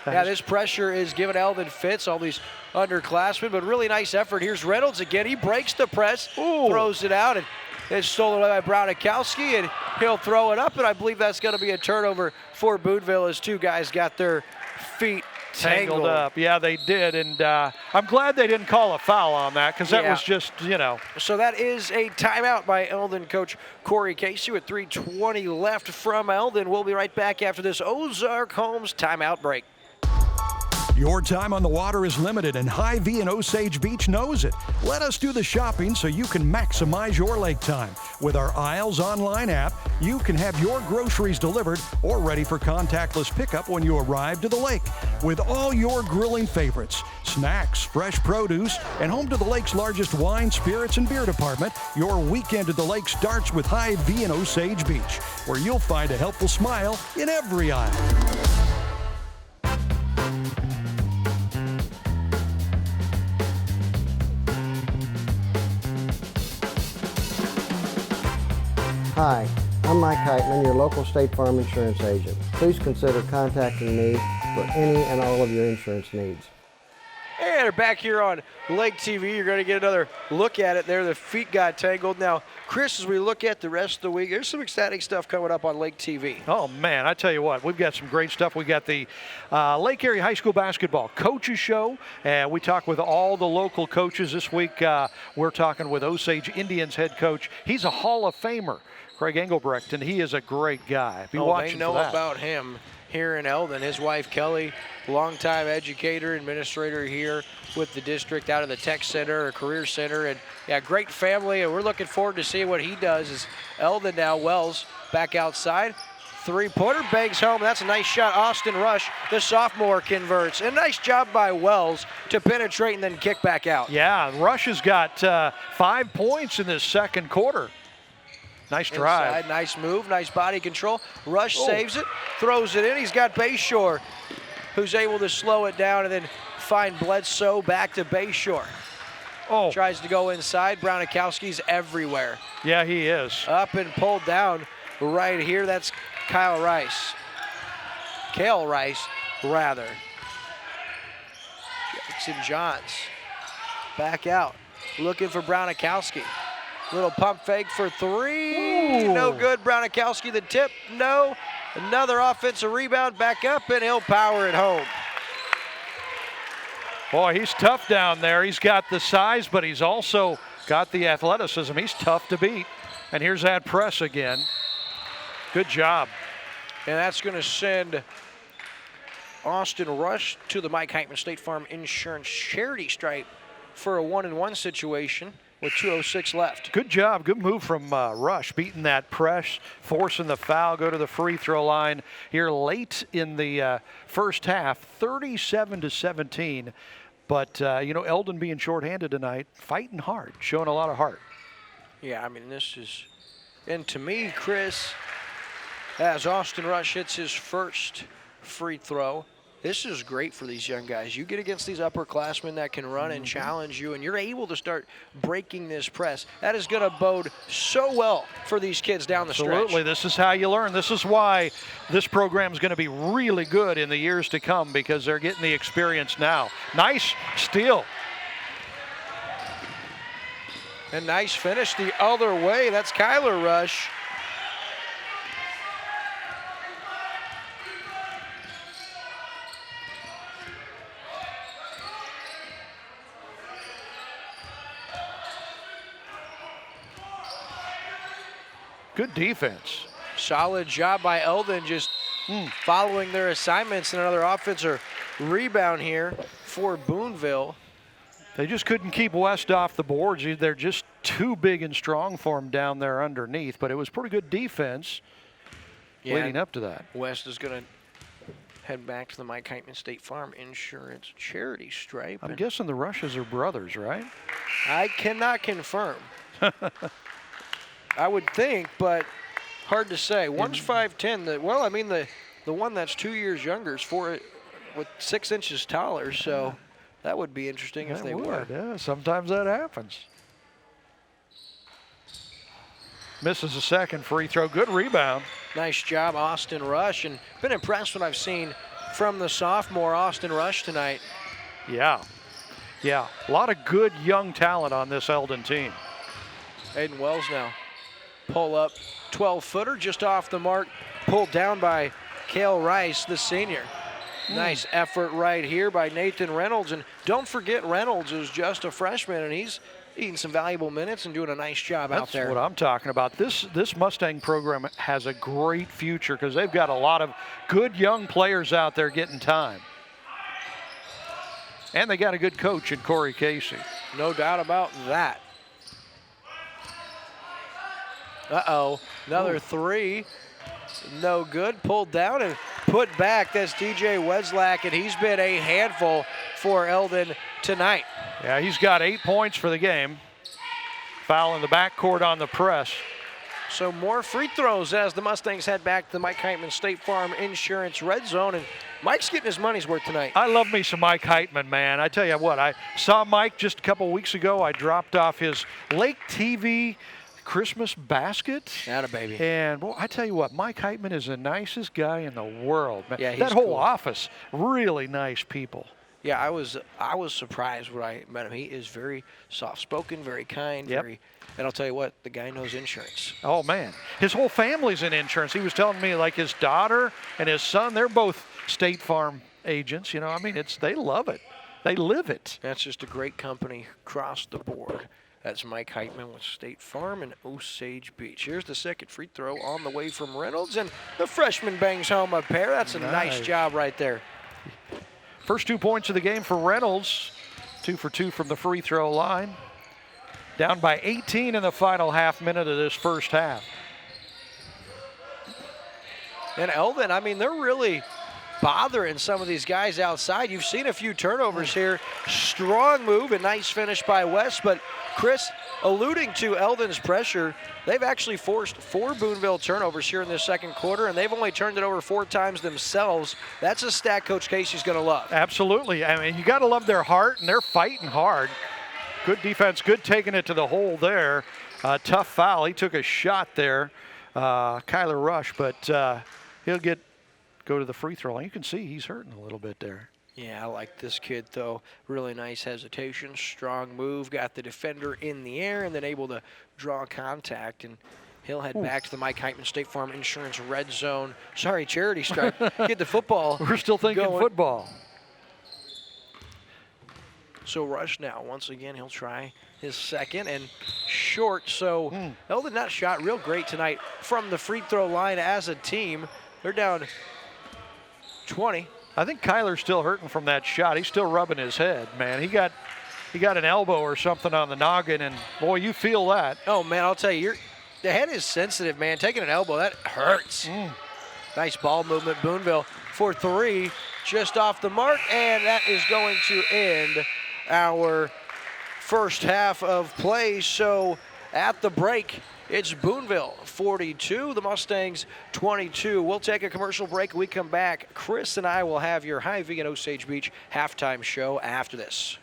Yeah, this pressure is giving Eldon fits, all these underclassmen, but really nice effort. Here's Reynolds again. He breaks the press, throws it out, and it's stolen away by Bronikowski, and he'll throw it up, and I believe that's going to be a turnover for Boonville as two guys got their feet tangled up. Yeah, they did, and I'm glad they didn't call a foul on that because that was just, So that is a timeout by Eldon coach Corey Casey with 3:20 left from Eldon. We'll be right back after this Ozark Homes timeout break. Your time on the water is limited, and Hy-Vee in Osage Beach knows it. Let us do the shopping so you can maximize your lake time. With our Isles online app, you can have your groceries delivered or ready for contactless pickup when you arrive to the lake. With all your grilling favorites, snacks, fresh produce, and home to the lake's largest wine, spirits, and beer department, your weekend at the lake starts with Hy-Vee in Osage Beach, where you'll find a helpful smile in every aisle. Hi, I'm Mike Heitman, your local State Farm insurance agent. Please consider contacting me for any and all of your insurance needs. And we're back here on Lake TV. You're going to get another look at it there. The feet got tangled. Now, Chris, as we look at the rest of the week, there's some exciting stuff coming up on Lake TV. Oh, man, I tell you what, we've got some great stuff. We got the Lake Area High School Basketball Coaches Show, and we talk with all the local coaches this week. We're talking with Osage Indians head coach. He's a Hall of Famer, Craig Engelbrecht, and he is a great guy. Be watching they know for that. about him here in Eldon. His wife, Kelly, longtime educator, administrator here with the district out of the Tech Center or Career Center. And, yeah, great family, and we're looking forward to seeing what he does as Eldon now. Wells back outside. Three-pointer, bangs home. That's a nice shot. Austin Rush, the sophomore, converts. A nice job by Wells to penetrate and then kick back out. Yeah, Rush has got 5 points in this second quarter. Nice drive. Inside, nice move, nice body control. Rush saves it, throws it in. He's got Bayshore, who's able to slow it down and then find Bledsoe back to Bayshore. Tries to go inside. Bronikowski's everywhere. Yeah, he is. Up and pulled down right here. That's Kale Rice, rather. Jackson Johns back out, looking for Bronikowski. Little pump fake for three. No good. Bronikowski, the tip. No. Another offensive rebound. Back up, and he'll power it home. Boy, he's tough down there. He's got the size, but he's also got the athleticism. He's tough to beat. And here's that press again. Good job. And that's going to send Austin Rush to the Mike Heitman State Farm Insurance charity stripe for a 1-and-1 situation with 2:06 left. Good job. Good move from Rush, beating that press, forcing the foul, go to the free throw line here late in the first half, 37-17. But, Eldon being shorthanded tonight, fighting hard, showing a lot of heart. Yeah, I mean, this is, and to me, Chris, as Austin Rush hits his first free throw, this is great for these young guys. You get against these upperclassmen that can run and challenge you, and you're able to start breaking this press. That is going to bode so well for these kids down the stretch. Absolutely. This is how you learn. This is why this program is going to be really good in the years to come, because they're getting the experience now. Nice steal. And nice finish the other way. That's Kyler Rush. Good defense. Solid job by Eldon, just following their assignments, and another offensive rebound here for Boonville. They just couldn't keep West off the boards. They're just too big and strong for him down there underneath, but it was pretty good defense leading up to that. West is going to head back to the Mike Heitman State Farm Insurance charity stripe. I'm guessing the Rushes are brothers, right? I cannot confirm. I would think, but hard to say. One's 5'10". The one that's 2 years younger is with 6 inches taller, so that would be interesting if they were. Yeah, sometimes that happens. Misses a second free throw. Good rebound. Nice job, Austin Rush, and been impressed what I've seen from the sophomore Austin Rush tonight. Yeah, a lot of good young talent on this Eldon team. Aidan Wells now. Pull up, 12-footer just off the mark, pulled down by Cale Rice, the senior. Nice effort right here by Nathan Reynolds, and don't forget Reynolds is just a freshman, and he's eating some valuable minutes and doing a nice job out there. That's what I'm talking about. This Mustang program has a great future because they've got a lot of good young players out there getting time. And they got a good coach in Corey Casey. No doubt about that. Another three. No good. Pulled down and put back. That's DJ Weslak, and he's been a handful for Eldon tonight. Yeah, he's got 8 points for the game. Foul in the backcourt on the press. So more free throws as the Mustangs head back to the Mike Heitman State Farm Insurance red zone, and Mike's getting his money's worth tonight. I love me some Mike Heitman, man. I tell you what, I saw Mike just a couple weeks ago. I dropped off his Lake TV Christmas basket. Atta baby. And boy, I tell you what, Mike Heitman is the nicest guy in the world, man. Yeah, he's that whole cool. office, really nice people. Yeah, I was surprised when I met him. He is very soft-spoken, very kind, and I'll tell you what, the guy knows insurance. Oh, man. His whole family's in insurance. He was telling me, like, his daughter and his son, they're both State Farm agents. You know, I mean, they love it. They live it. That's just a great company across the board. That's Mike Heitman with State Farm and Osage Beach. Here's the second free throw on the way from Reynolds, and the freshman bangs home a pair. That's a nice job right there. First 2 points of the game for Reynolds. 2 for 2 from the free throw line. Down by 18 in the final half minute of this first half. And Eldon, I mean, they're really bothering some of these guys outside. You've seen a few turnovers here. Strong move and nice finish by West, but Chris, alluding to Eldon's pressure, they've actually forced 4 Boonville turnovers here in this second quarter, and they've only turned it over 4 times themselves. That's a stat Coach Casey's going to love. Absolutely. I mean, you got to love their heart, and they're fighting hard. Good defense, good taking it to the hole there. Tough foul. He took a shot there, Kyler Rush, but he'll go to the free throw line. You can see he's hurting a little bit there. Yeah, I like this kid, though. Really nice hesitation, strong move, got the defender in the air, and then able to draw contact, and he'll head back to the Mike Heitman State Farm Insurance red zone. Sorry, charity stripe. Get the football. We're still thinking football. So Rush now, once again, he'll try his second, and short. So Eldon not shot real great tonight from the free throw line as a team. They're down 20. I think Kyler's still hurting from that shot. He's still rubbing his head, man. He got an elbow or something on the noggin, and boy, you feel that. Oh man, I'll tell you, the head is sensitive, man. Taking an elbow, that hurts. Nice ball movement, Boonville for 3, just off the mark, and that is going to end our first half of play. So at the break, it's Boonville 42, the Mustangs 22. We'll take a commercial break. When we come back, Chris and I will have your Hy-Vee and Osage Beach halftime show after this.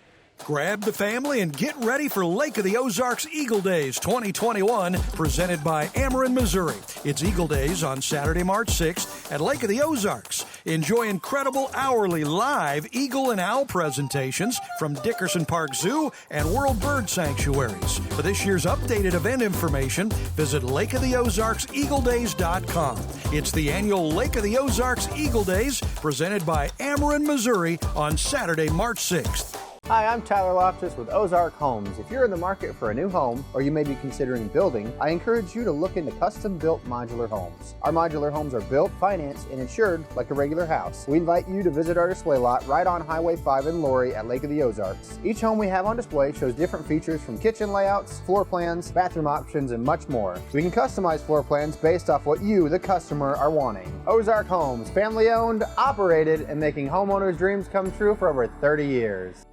Grab the family and get ready for Lake of the Ozarks Eagle Days 2021, presented by Ameren, Missouri. It's Eagle Days on Saturday, March 6th at Lake of the Ozarks. Enjoy incredible hourly live eagle and owl presentations from Dickerson Park Zoo and World Bird Sanctuaries. For this year's updated event information, visit lakeoftheozarkseagledays.com. It's the annual Lake of the Ozarks Eagle Days, presented by Ameren, Missouri on Saturday, March 6th. Hi, I'm Tyler Loftus with Ozark Homes. If you're in the market for a new home, or you may be considering building, I encourage you to look into custom-built modular homes. Our modular homes are built, financed, and insured like a regular house. We invite you to visit our display lot right on Highway 5 in Laurie at Lake of the Ozarks. Each home we have on display shows different features from kitchen layouts, floor plans, bathroom options, and much more. We can customize floor plans based off what you, the customer, are wanting. Ozark Homes, family-owned, operated, and making homeowners' dreams come true for over 30 years.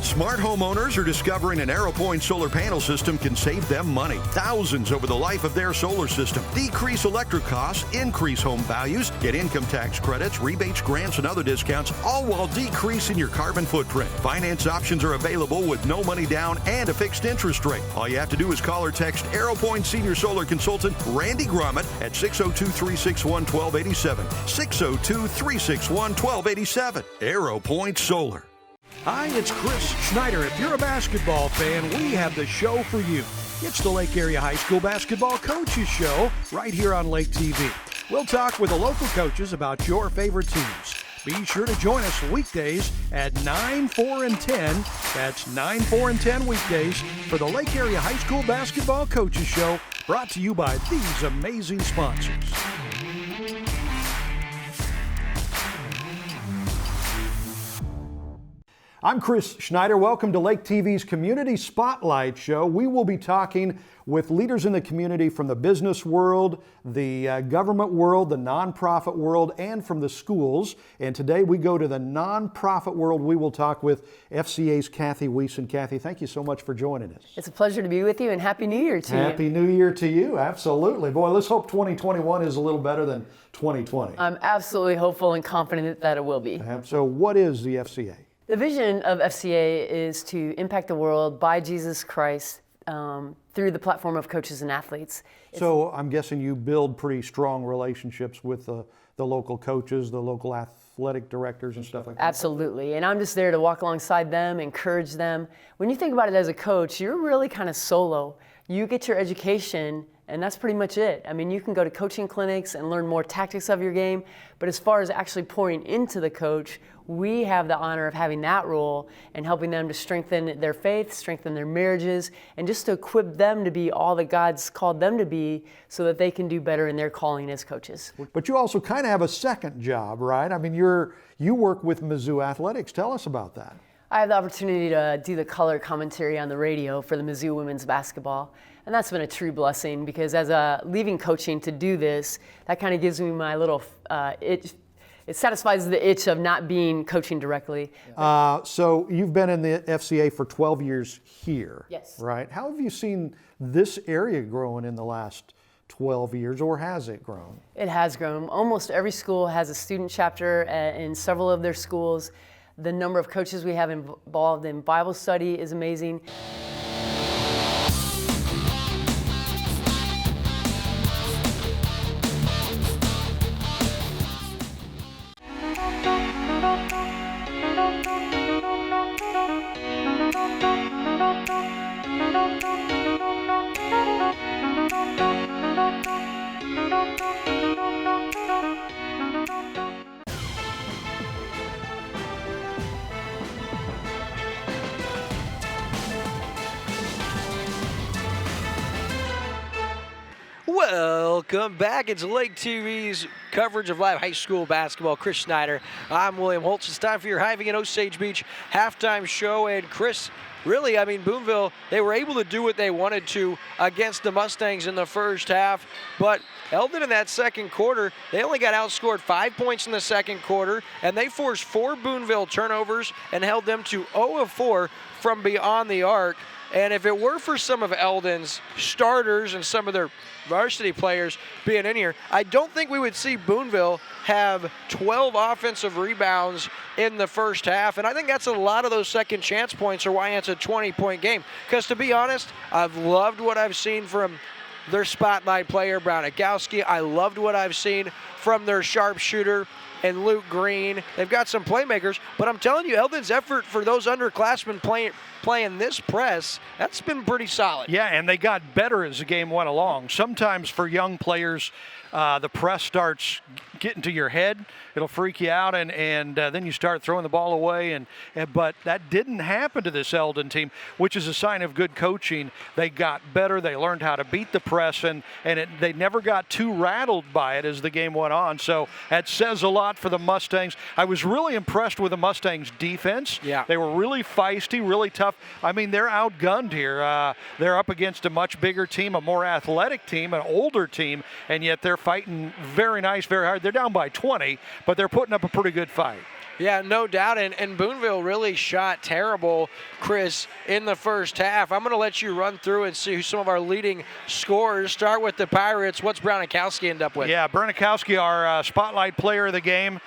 Smart homeowners are discovering an AeroPoint solar panel system can save them money. Thousands over the life of their solar system. Decrease electric costs, increase home values, get income tax credits, rebates, grants, and other discounts, all while decreasing your carbon footprint. Finance options are available with no money down and a fixed interest rate. All you have to do is call or text AeroPoint Senior Solar Consultant Randy Gromit at 602-361-1287. 602-361-1287. AeroPoint Solar. Hi, it's Chris Schneider. If you're a basketball fan, we have the show for you. It's the Lake Area High School Basketball Coaches Show right here on Lake TV. We'll talk with the local coaches about your favorite teams. Be sure to join us weekdays at 9, 4, and 10. That's 9, 4, and 10 weekdays for the Lake Area High School Basketball Coaches Show, brought to you by these amazing sponsors. I'm Chris Schneider. Welcome to Lake TV's Community Spotlight Show. We will be talking with leaders in the community from the business world, the government world, the nonprofit world, and from the schools. And today we go to the nonprofit world. We will talk with FCA's Kathy Wiesen. Kathy, thank you so much for joining us. It's a pleasure to be with you, and Happy New Year to you. Happy New Year to you. Absolutely. Boy, let's hope 2021 is a little better than 2020. I'm absolutely hopeful and confident that it will be. So what is the FCA? The vision of FCA is to impact the world by Jesus Christ through the platform of coaches and athletes. So I'm guessing you build pretty strong relationships with the local coaches, the local athletic directors and stuff like that. Absolutely, and I'm just there to walk alongside them, encourage them. When you think about it as a coach, you're really kind of solo. You get your education, and that's pretty much it. I mean, you can go to coaching clinics and learn more tactics of your game, but as far as actually pouring into the coach, we have the honor of having that role and helping them to strengthen their faith, strengthen their marriages, and just to equip them to be all that God's called them to be so that they can do better in their calling as coaches. But you also kind of have a second job, right? I mean, you work with Mizzou Athletics. Tell us about that. I have the opportunity to do the color commentary on the radio for the Mizzou women's basketball. And that's been a true blessing because as leaving coaching to do this, that kind of gives me my little itch. It satisfies the itch of not being coaching directly. So you've been in the FCA for 12 years here, yes, right? How have you seen this area growing in the last 12 years, or has it grown? It has grown. Almost every school has a student chapter in several of their schools. The number of coaches we have involved in Bible study is amazing. Welcome back. It's Lake TV's coverage of live high school basketball. Chris Schneider. I'm William Holtz. It's time for your Hiving and Osage Beach halftime show. And Chris, really, I mean, Boonville, they were able to do what they wanted to against the Mustangs in the first half. But Eldon in that second quarter, they only got outscored 5 points in the second quarter, and they forced 4 Boonville turnovers and held them to 0 of 4 from beyond the arc. And if it were for some of Eldon's starters and some of their varsity players being in here, I don't think we would see Boonville have 12 offensive rebounds in the first half. And I think that's a lot of those second chance points are why it's a 20-point game. Because to be honest, I've loved what I've seen from their spotlight player, Brown Agowski. I loved what I've seen from their sharpshooter, and Luke Green. They've got some playmakers, but I'm telling you, Eldon's effort for those underclassmen playing this press, that's been pretty solid. Yeah, and they got better as the game went along. Sometimes for young players, the press starts getting to your head. It'll freak you out, and then you start throwing the ball away. But that didn't happen to this Eldon team, which is a sign of good coaching. They got better. They learned how to beat the press, and they never got too rattled by it as the game went on. So that says a lot for the Mustangs. I was really impressed with the Mustangs' defense. Yeah. They were really feisty, really tough. I mean, they're outgunned here. They're up against a much bigger team, a more athletic team, an older team, and yet they're fighting very nice, very hard. They're down by 20, but they're putting up a pretty good fight. Yeah, no doubt, and Boonville really shot terrible, Chris, in the first half. I'm going to let you run through and see who some of our leading scorers. Start with the Pirates. What's Bronikowski end up with? Yeah, Bronikowski, our spotlight player of the game.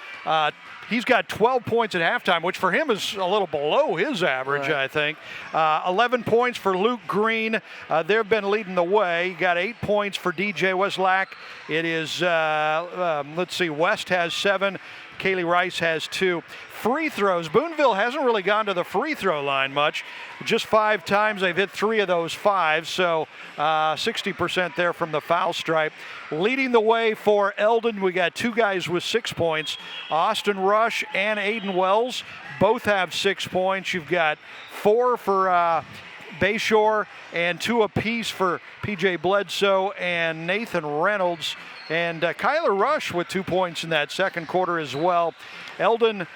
He's got 12 points at halftime, which for him is a little below his average, right. I think. 11 points for Luke Green. They've been leading the way. Got 8 points for DJ Weslack. It is, let's see, West has 7. Kaylee Rice has 2. Free throws. Boonville hasn't really gone to the free throw line much. Just 5 times. They've hit 3 of those 5, so 60% there from the foul stripe. Leading the way for Eldon, we got 2 guys with 6 points. Austin Rush and Aidan Wells both have 6 points. You've got 4 for Bayshore and 2 apiece for PJ Bledsoe and Nathan Reynolds. And Kyler Rush with 2 points in that second quarter as well. Eldon,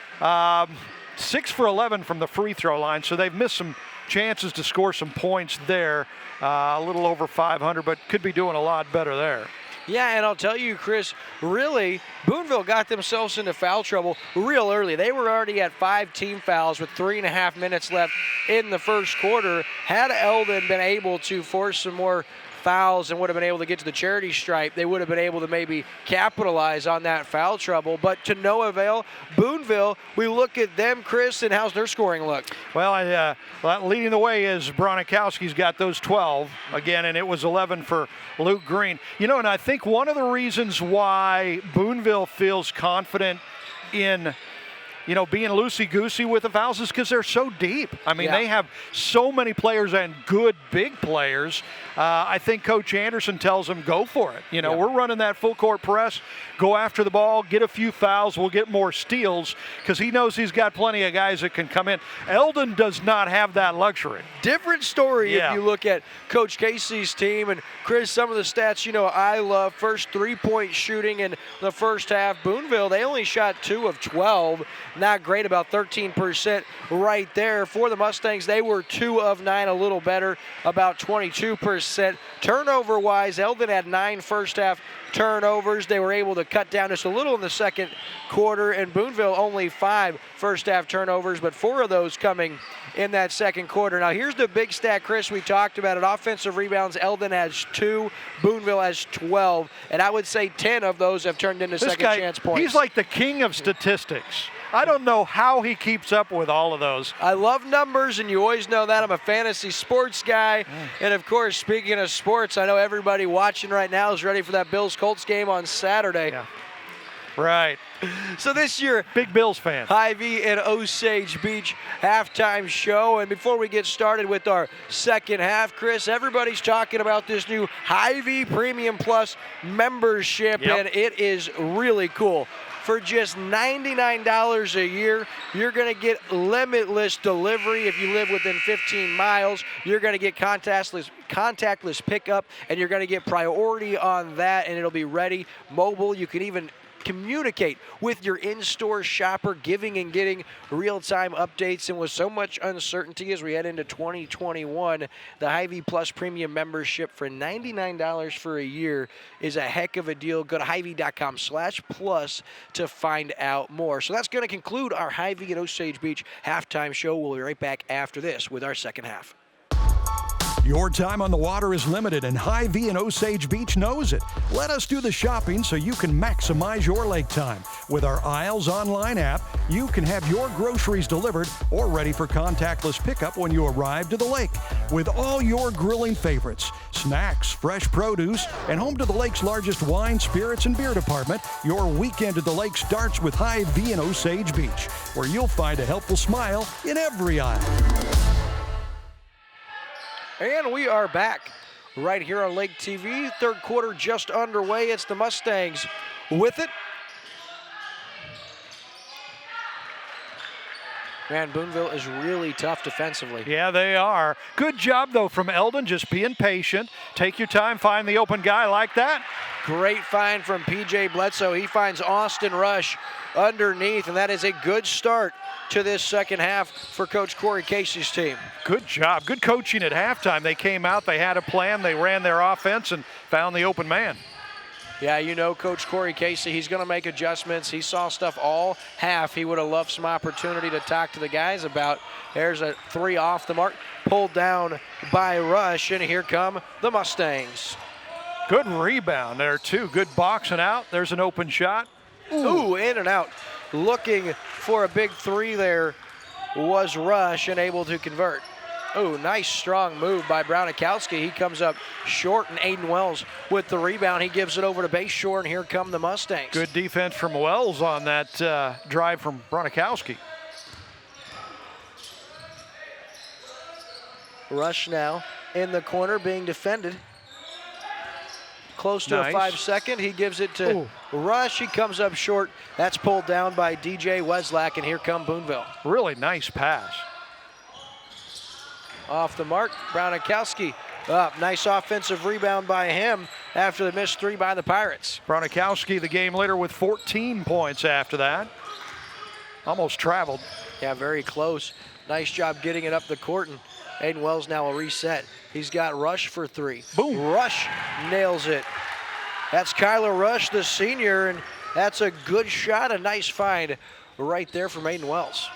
6 for 11 from the free throw line, so they've missed some chances to score some points there. A little over 500, but could be doing a lot better there. Yeah, and I'll tell you, Chris, really, Boonville got themselves into foul trouble real early. They were already at 5 team fouls with 3.5 minutes left in the first quarter. Had Eldon been able to force some more fouls and would have been able to get to the charity stripe, they would have been able to maybe capitalize on that foul trouble, but to no avail. Boonville, we look at them, Chris, and how's their scoring look? Well, leading the way is Bronikowski's got those 12 again, and it was 11 for Luke Green. You know, and I think one of the reasons why Boonville feels confident in being loosey-goosey with the fouls is because they're so deep. I mean, They have so many players and good big players. I think Coach Anderson tells them, go for it. We're running that full-court press, go after the ball, get a few fouls, we'll get more steals, because he knows he's got plenty of guys that can come in. Eldon does not have that luxury. Different story if you look at Coach Casey's team. And, Chris, some of the stats, I love. First three-point shooting in the first half. Boonville, they only shot 2 of 12. Not great, about 13% right there. For the Mustangs, they were 2 of 9, a little better, about 22%. Turnover-wise, Eldon had 9 first-half turnovers. They were able to cut down just a little in the second quarter, and Boonville only 5 first-half turnovers, but 4 of those coming in that second quarter. Now, here's the big stat, Chris, we talked about it. Offensive rebounds, Eldon has 2, Boonville has 12, and I would say 10 of those have turned into second-chance points. He's like the king of statistics. I don't know how he keeps up with all of those. I love numbers, and you always know that. I'm a fantasy sports guy. And, of course, speaking of sports, I know everybody watching right now is ready for that Bills-Colts game on Saturday. Yeah. Right. So this year, big Bills fan. Hy-Vee and Osage Beach halftime show. And before we get started with our second half, Chris, everybody's talking about this new Hy-Vee Premium Plus membership, and it is really cool. For just $99 a year, you're going to get limitless delivery if you live within 15 miles. You're going to get contactless pickup, and you're going to get priority on that, and it'll be ready mobile. You can even communicate with your in-store shopper, giving and getting real-time updates. And with so much uncertainty as we head into 2021, the Hy-Vee Plus Premium membership for $99 for a year is a heck of a deal. Go to Hy-Vee.com/plus to find out more. So that's going to conclude our Hy-Vee and Osage Beach halftime show. We'll be right back after this with our second half. Your time on the water is limited, and Hy-Vee in Osage Beach knows it. Let us do the shopping so you can maximize your lake time. With our Isles online app, you can have your groceries delivered or ready for contactless pickup when you arrive to the lake. With all your grilling favorites, snacks, fresh produce, and home to the lake's largest wine, spirits, and beer department, your weekend at the lake starts with Hy-Vee in Osage Beach, where you'll find a helpful smile in every aisle. And we are back right here on Lake TV. Third quarter just underway. It's the Mustangs with it. Man, Boonville is really tough defensively. Yeah, they are. Good job, though, from Eldon, just being patient. Take your time, find the open guy like that. Great find from P.J. Bledsoe. He finds Austin Rush underneath, and that is a good start to this second half for Coach Corey Casey's team. Good job. Good coaching at halftime. They came out, they had a plan, they ran their offense and found the open man. Yeah, you know Coach Corey Casey, he's going to make adjustments. He saw stuff all half. He would have loved some opportunity to talk to the guys about. There's a three off the mark, pulled down by Rush, and here come the Mustangs. Good rebound there, too. Good boxing out. There's an open shot. Ooh, in and out. Looking for a big three there was Rush and able to convert. Oh, nice strong move by Brownikowski. He comes up short, and Aidan Wells with the rebound. He gives it over to Bayshore, and here come the Mustangs. Good defense from Wells on that drive from Brownikowski. Rush now in the corner being defended. Close to Nice. a 5-second. He gives it to Rush. He comes up short. That's pulled down by DJ Weslack, and here come Boonville. Really nice pass. Off the mark, Brownikowski up. Nice offensive rebound by him after the missed three by the Pirates. Brownikowski, the game leader, with 14 points after that. Almost traveled. Yeah, very close. Nice job getting it up the court, and Aidan Wells now will reset. He's got Rush for three. Boom. Rush nails it. That's Kyler Rush, the senior, and that's a good shot, a nice find right there from Aidan Wells.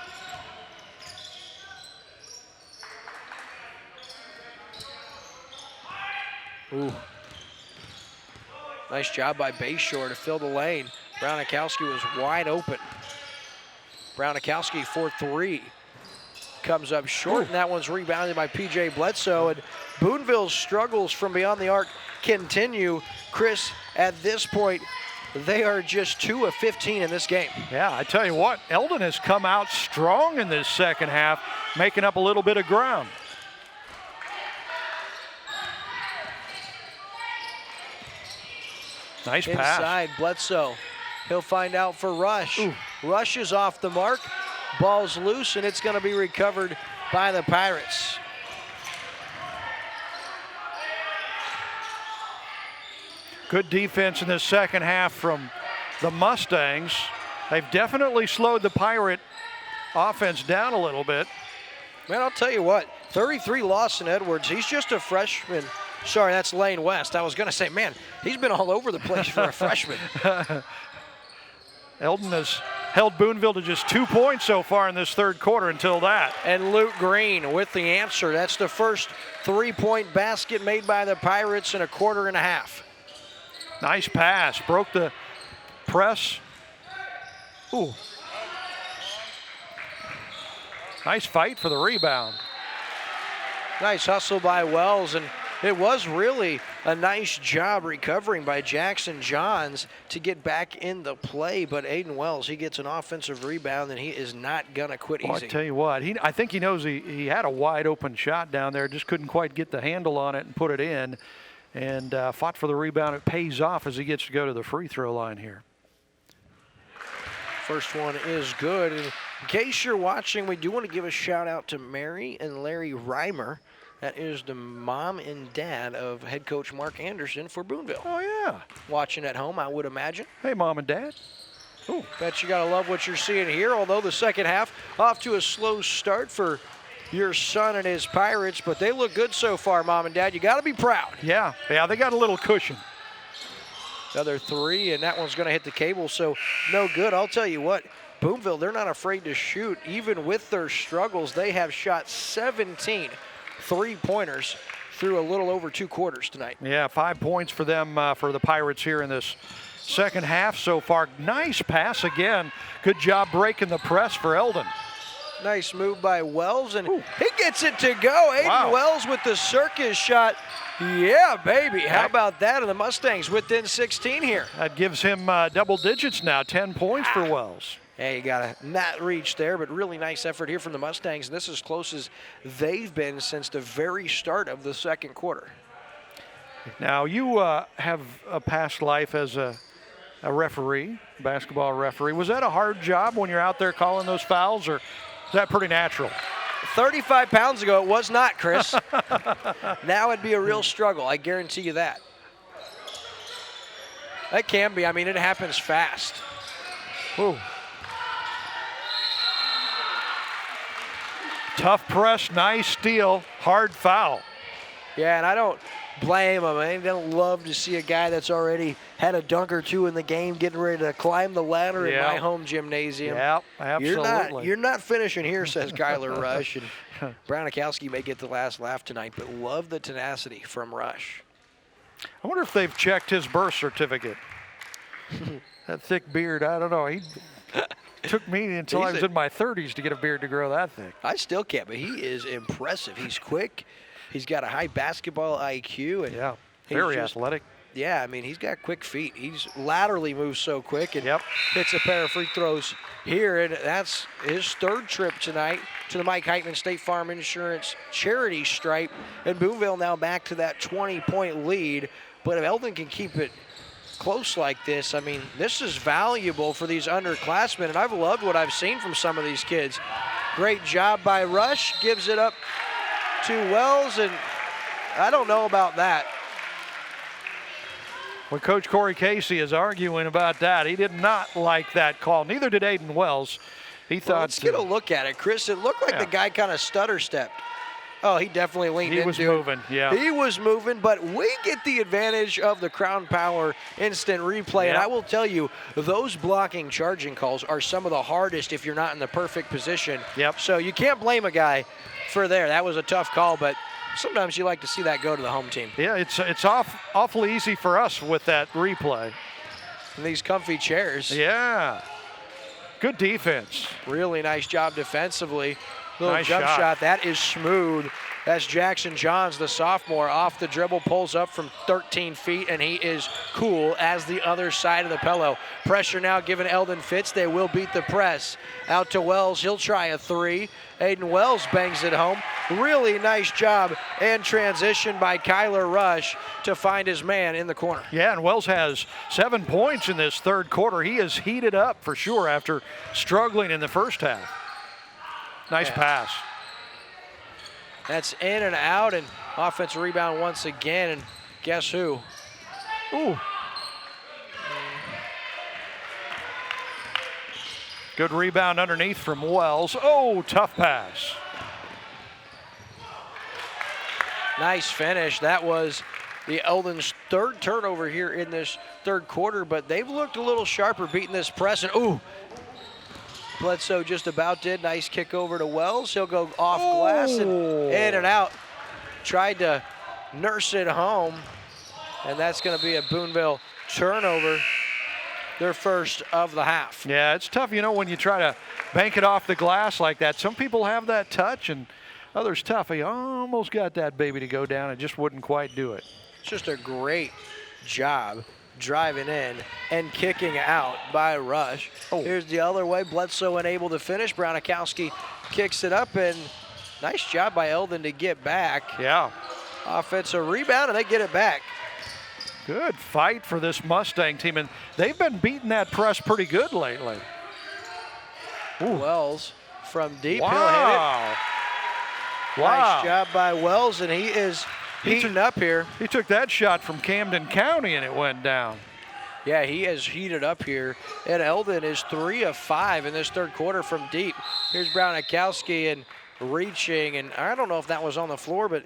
Ooh. Nice job by Bayshore to fill the lane. Brownikowski was wide open. Brownikowski for three. Comes up short, and that one's rebounded by P.J. Bledsoe. And Boonville's struggles from beyond the arc continue. Chris, at this point, they are just 2 of 15 in this game. Yeah, I tell you what, Eldon has come out strong in this second half, making up a little bit of ground. Nice pass. Inside, Bledsoe. He'll find out for Rush. Ooh. Rush is off the mark. Ball's loose, and it's going to be recovered by the Pirates. Good defense in the second half from the Mustangs. They've definitely slowed the Pirate offense down a little bit. Man, I'll tell you what, 33 Lawson Edwards, he's just a freshman. Sorry, that's Lane West. I was going to say, man, he's been all over the place for a freshman. Eldon has held Boonville to just 2 points so far in this third quarter until that. And Luke Green with the answer. That's the first three-point basket made by the Pirates in a quarter and a half. Nice pass, broke the press. Ooh. Nice fight for the rebound. Nice hustle by Wells, and it was really a nice job recovering by Jackson Johns to get back in the play, but Aidan Wells, he gets an offensive rebound, and he is not going to quit Well, easy. I tell you what, I think he knows he had a wide open shot down there, just couldn't quite get the handle on it and put it in, and fought for the rebound. It pays off as he gets to go to the free throw line here. First one is good. And in case you're watching, we do want to give a shout out to Mary and Larry Reimer. That is the mom and dad of head coach Mark Anderson for Boonville. Oh, yeah. Watching at home, I would imagine. Hey, Mom and Dad. Ooh, bet you got to love what you're seeing here, although the second half off to a slow start for your son and his Pirates, but they look good so far, Mom and Dad. You got to be proud. Yeah, they got a little cushion. Another three, and that one's going to hit the cable, so no good. I'll tell you what, Boonville, they're not afraid to shoot. Even with their struggles, they have shot 17 three-pointers through a little over 2 quarters tonight. Yeah, 5 points for them, for the Pirates here in this second half so far. Nice pass again. Good job breaking the press for Eldon. Nice move by Wells, and he gets it to go. Aidan Wells with the circus shot. Yeah, baby. How about that? And the Mustangs within 16 here. That gives him double digits now, 10 points for Wells. Hey, you got a not reach there, but really nice effort here from the Mustangs. This is as close as they've been since the very start of the second quarter. Now, you have a past life as a referee, basketball referee. Was that a hard job when you're out there calling those fouls, or is that pretty natural? 35 pounds ago, it was not, Chris. Now it'd be a real struggle, I guarantee you that. That can be. I mean, it happens fast. Ooh. Tough press, nice steal, hard foul. Yeah, and I don't blame him. I don't love to see a guy that's already had a dunk or two in the game getting ready to climb the ladder in my home gymnasium. Yeah, absolutely. You're not finishing here, says Kyler Rush. And Brownakowski may get the last laugh tonight, but love the tenacity from Rush. I wonder if they've checked his birth certificate. That thick beard, I don't know. He took me until I was in my 30s to get a beard to grow that thick. I still can't, but he is impressive. He's quick. He's got a high basketball IQ. And very athletic. Yeah, I mean, he's got quick feet. He's laterally moves so quick and hits a pair of free throws here. And that's his third trip tonight to the Mike Heitman State Farm Insurance charity stripe. And Boonville now back to that 20-point lead. But if Eldon can keep it close like this, I mean, this is valuable for these underclassmen. And I've loved what I've seen from some of these kids. Great job by Rush. Gives it up to Wells, and I don't know about that. When Coach Corey Casey is arguing about that, he did not like that call. Neither did Aidan Wells. He thought. Let's get a look at it, Chris. It looked like the guy kind of stutter stepped. Oh, he definitely leaned into it. He was moving, yeah. He was moving, but we get the advantage of the Crown Power instant replay. And I will tell you, those blocking charging calls are some of the hardest if you're not in the perfect position. So you can't blame a guy for there. That was a tough call, but sometimes you like to see that go to the home team. Yeah, it's awfully easy for us with that replay. And these comfy chairs. Yeah. Good defense. Really nice job defensively. Little nice jump shot. That is smooth. That's Jackson Johns, the sophomore, off the dribble, pulls up from 13 feet, and he is cool as the other side of the pillow. Pressure now given Eldon fits. They will beat the press. Out to Wells. He'll try a three. Aidan Wells bangs it home. Really nice job and transition by Kyler Rush to find his man in the corner. Yeah, and Wells has 7 points in this third quarter. He is heated up for sure after struggling in the first half. Nice pass. That's in and out, and offensive rebound once again, and guess who? Ooh. Good rebound underneath from Wells. Oh, tough pass. Nice finish. That was the Eldon's third turnover here in this third quarter, but they've looked a little sharper beating this press, and ooh. Bledsoe just about did. Nice kick over to Wells. He'll go off glass and in and out. Tried to nurse it home, and that's going to be a Boonville turnover, their first of the half. Yeah, it's tough, you know, when you try to bank it off the glass like that. Some people have that touch, and others tough. He almost got that baby to go down and just wouldn't quite do it. It's just a great job driving in and kicking out by Rush. Here's the other way. Bledsoe unable to finish. Brownakowski kicks it up, and nice job by Eldon to get back. Yeah. Offensive rebound, and they get it back. Good fight for this Mustang team, and they've been beating that press pretty good lately. Ooh. Wells from deep. Wow. He'll hit it. Wow. Nice job by Wells, and he is heating up here. He took that shot from Camden County, and it went down. Yeah, he has heated up here. And Eldon is 3 of 5 in this third quarter from deep. Here's Brownakowski and reaching, and I don't know if that was on the floor, but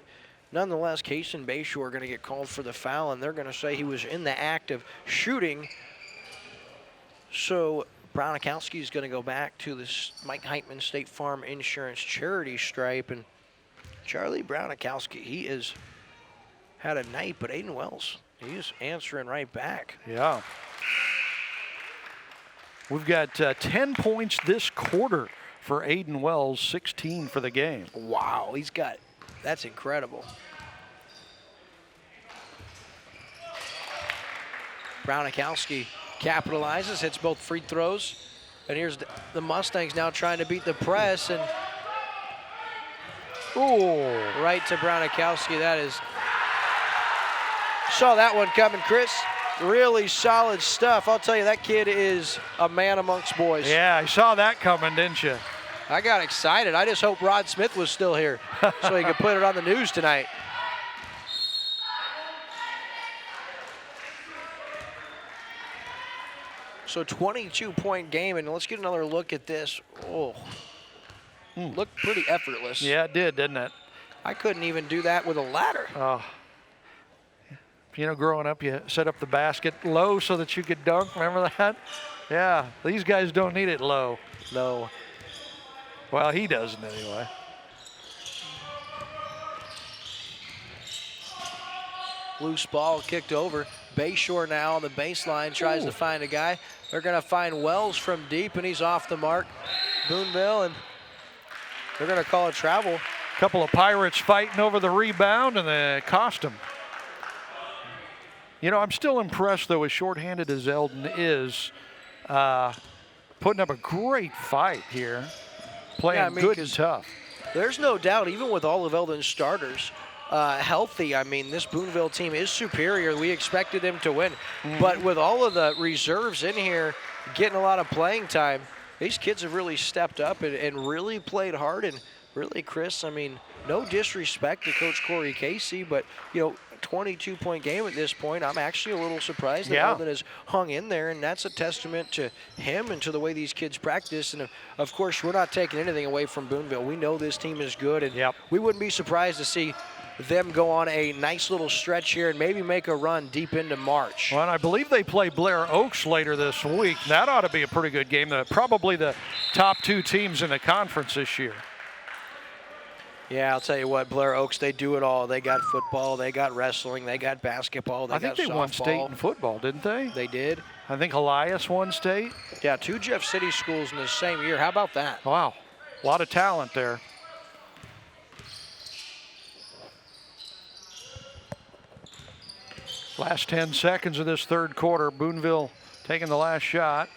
nonetheless, Kaysen Bayshore are going to get called for the foul, and they're going to say he was in the act of shooting. So Brownakowski is going to go back to this Mike Heitman State Farm Insurance charity stripe, and Charlie Brownakowski, he is had a night, but Aidan Wells, he's answering right back. Yeah. We've got 10 points this quarter for Aidan Wells, 16 for the game. Wow, that's incredible. Brownikowski capitalizes, hits both free throws. And here's the Mustangs now trying to beat the press. And right to Brownikowski. That is, saw that one coming, Chris. Really solid stuff. I'll tell you, that kid is a man amongst boys. Yeah, I saw that coming, didn't you? I got excited. I just hope Rod Smith was still here so he could put it on the news tonight. So 22-point game, and let's get another look at this. Oh, looked pretty effortless. Yeah, it did, didn't it? I couldn't even do that with a ladder. Oh. You know, growing up, you set up the basket low so that you could dunk. Remember that? Yeah, these guys don't need it low. No. Well, he doesn't anyway. Loose ball kicked over. Bayshore now on the baseline tries to find a guy. They're going to find Wells from deep, and he's off the mark. Boonville, and they're going to call a travel. A couple of Pirates fighting over the rebound, and they cost him. You know, I'm still impressed, though, as shorthanded as Eldon is, putting up a great fight here, playing good and tough. There's no doubt, even with all of Eldon's starters healthy, I mean, this Boonville team is superior. We expected them to win. But with all of the reserves in here getting a lot of playing time, these kids have really stepped up and really played hard. And really, Chris, I mean, no disrespect to Coach Corey Casey, but, you know, 22-point game at this point. I'm actually a little surprised that Eldon has hung in there, and that's a testament to him and to the way these kids practice. And, of course, we're not taking anything away from Boonville. We know this team is good, and we wouldn't be surprised to see them go on a nice little stretch here and maybe make a run deep into March. Well, and I believe they play Blair Oaks later this week. That ought to be a pretty good game. Probably the top two teams in the conference this year. Yeah, I'll tell you what, Blair Oaks, they do it all. They got football, they got wrestling, they got basketball, they got softball. I think they won state in football, didn't they? They did. I think Elias won state. Yeah, 2 Jeff City schools in the same year. How about that? Wow, a lot of talent there. Last 10 seconds of this third quarter, Boonville taking the last shot.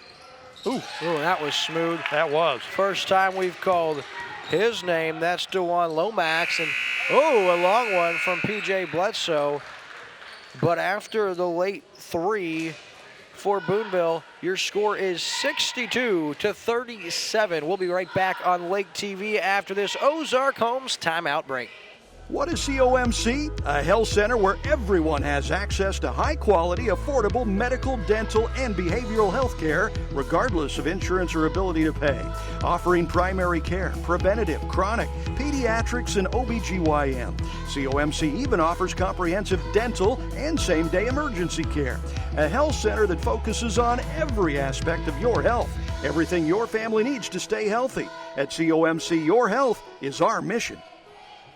Ooh, that was smooth. That was. First time we've called his name. That's DeJuan Lomax. And, a long one from P.J. Bledsoe. But after the late 3 for Boonville, your score is 62-37. We'll be right back on Lake TV after this Ozark Homes timeout break. What is COMC? A health center where everyone has access to high-quality, affordable medical, dental, and behavioral health care, regardless of insurance or ability to pay. Offering primary care, preventative, chronic, pediatrics, and OBGYN. COMC even offers comprehensive dental and same-day emergency care. A health center that focuses on every aspect of your health. Everything your family needs to stay healthy. At COMC, your health is our mission.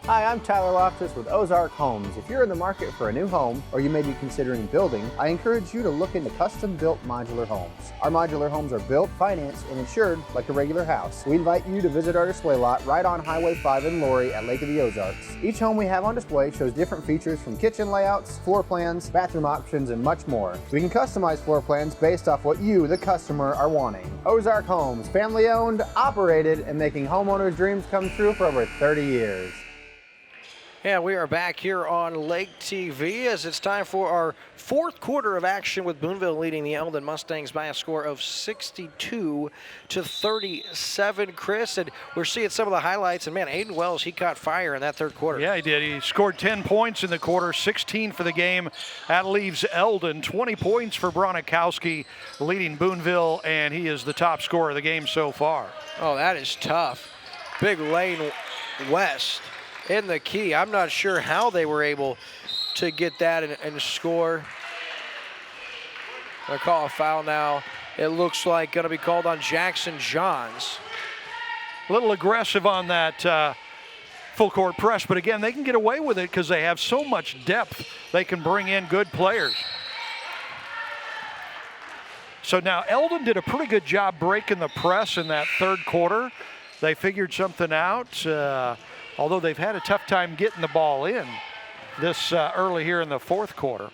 Hi, I'm Tyler Loftus with Ozark Homes. If you're in the market for a new home, or you may be considering building, I encourage you to look into custom-built modular homes. Our modular homes are built, financed, and insured like a regular house. We invite you to visit our display lot right on Highway 5 in Laurie at Lake of the Ozarks. Each home we have on display shows different features from kitchen layouts, floor plans, bathroom options, and much more. We can customize floor plans based off what you, the customer, are wanting. Ozark Homes, family-owned, operated, and making homeowners' dreams come true for over 30 years. And we are back here on Lake TV as it's time for our fourth quarter of action with Boonville leading the Eldon Mustangs by a score of 62-37, Chris. And we're seeing some of the highlights. And, man, Aidan Wells, he caught fire in that third quarter. Yeah, he did. He scored 10 points in the quarter, 16 for the game. That leaves Eldon 20 points for Brownikowski leading Boonville, and he is the top scorer of the game so far. Oh, that is tough. Big lane west in the key. I'm not sure how they were able to get that and score. They'll call a foul now. It looks like going to be called on Jackson Johns. A little aggressive on that full court press, but again, they can get away with it because they have so much depth. They can bring in good players. So now Eldon did a pretty good job breaking the press in that third quarter. They figured something out, although they've had a tough time getting the ball in this early here in the fourth quarter.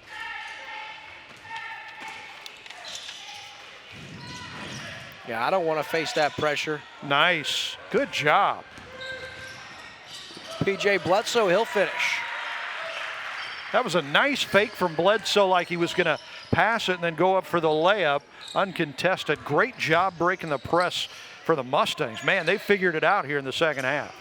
Yeah, I don't want to face that pressure. Nice. Good job. P.J. Bledsoe, he'll finish. That was a nice fake from Bledsoe, like he was going to pass it and then go up for the layup. Uncontested. Great job breaking the press for the Mustangs. Man, they figured it out here in the second half.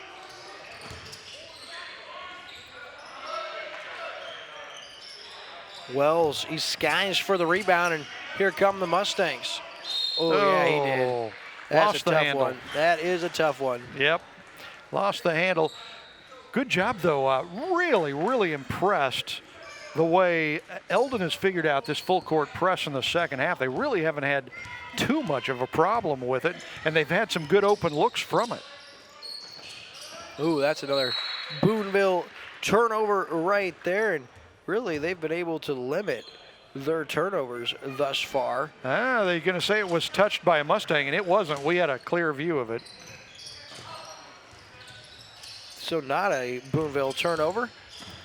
Wells, he skies for the rebound, and here come the Mustangs. Oh, yeah, he did. That's Lost a the tough handle. one. That is a tough one. Yep. Lost the handle. Good job, though. Really, really impressed the way Eldon has figured out this full court press in the second half. They really haven't had too much of a problem with it, and they've had some good open looks from it. Ooh, that's another Boonville turnover right there, and really they've been able to limit their turnovers thus far. They're going to say it was touched by a Mustang, and it wasn't. We had a clear view of it. So not a Boonville turnover.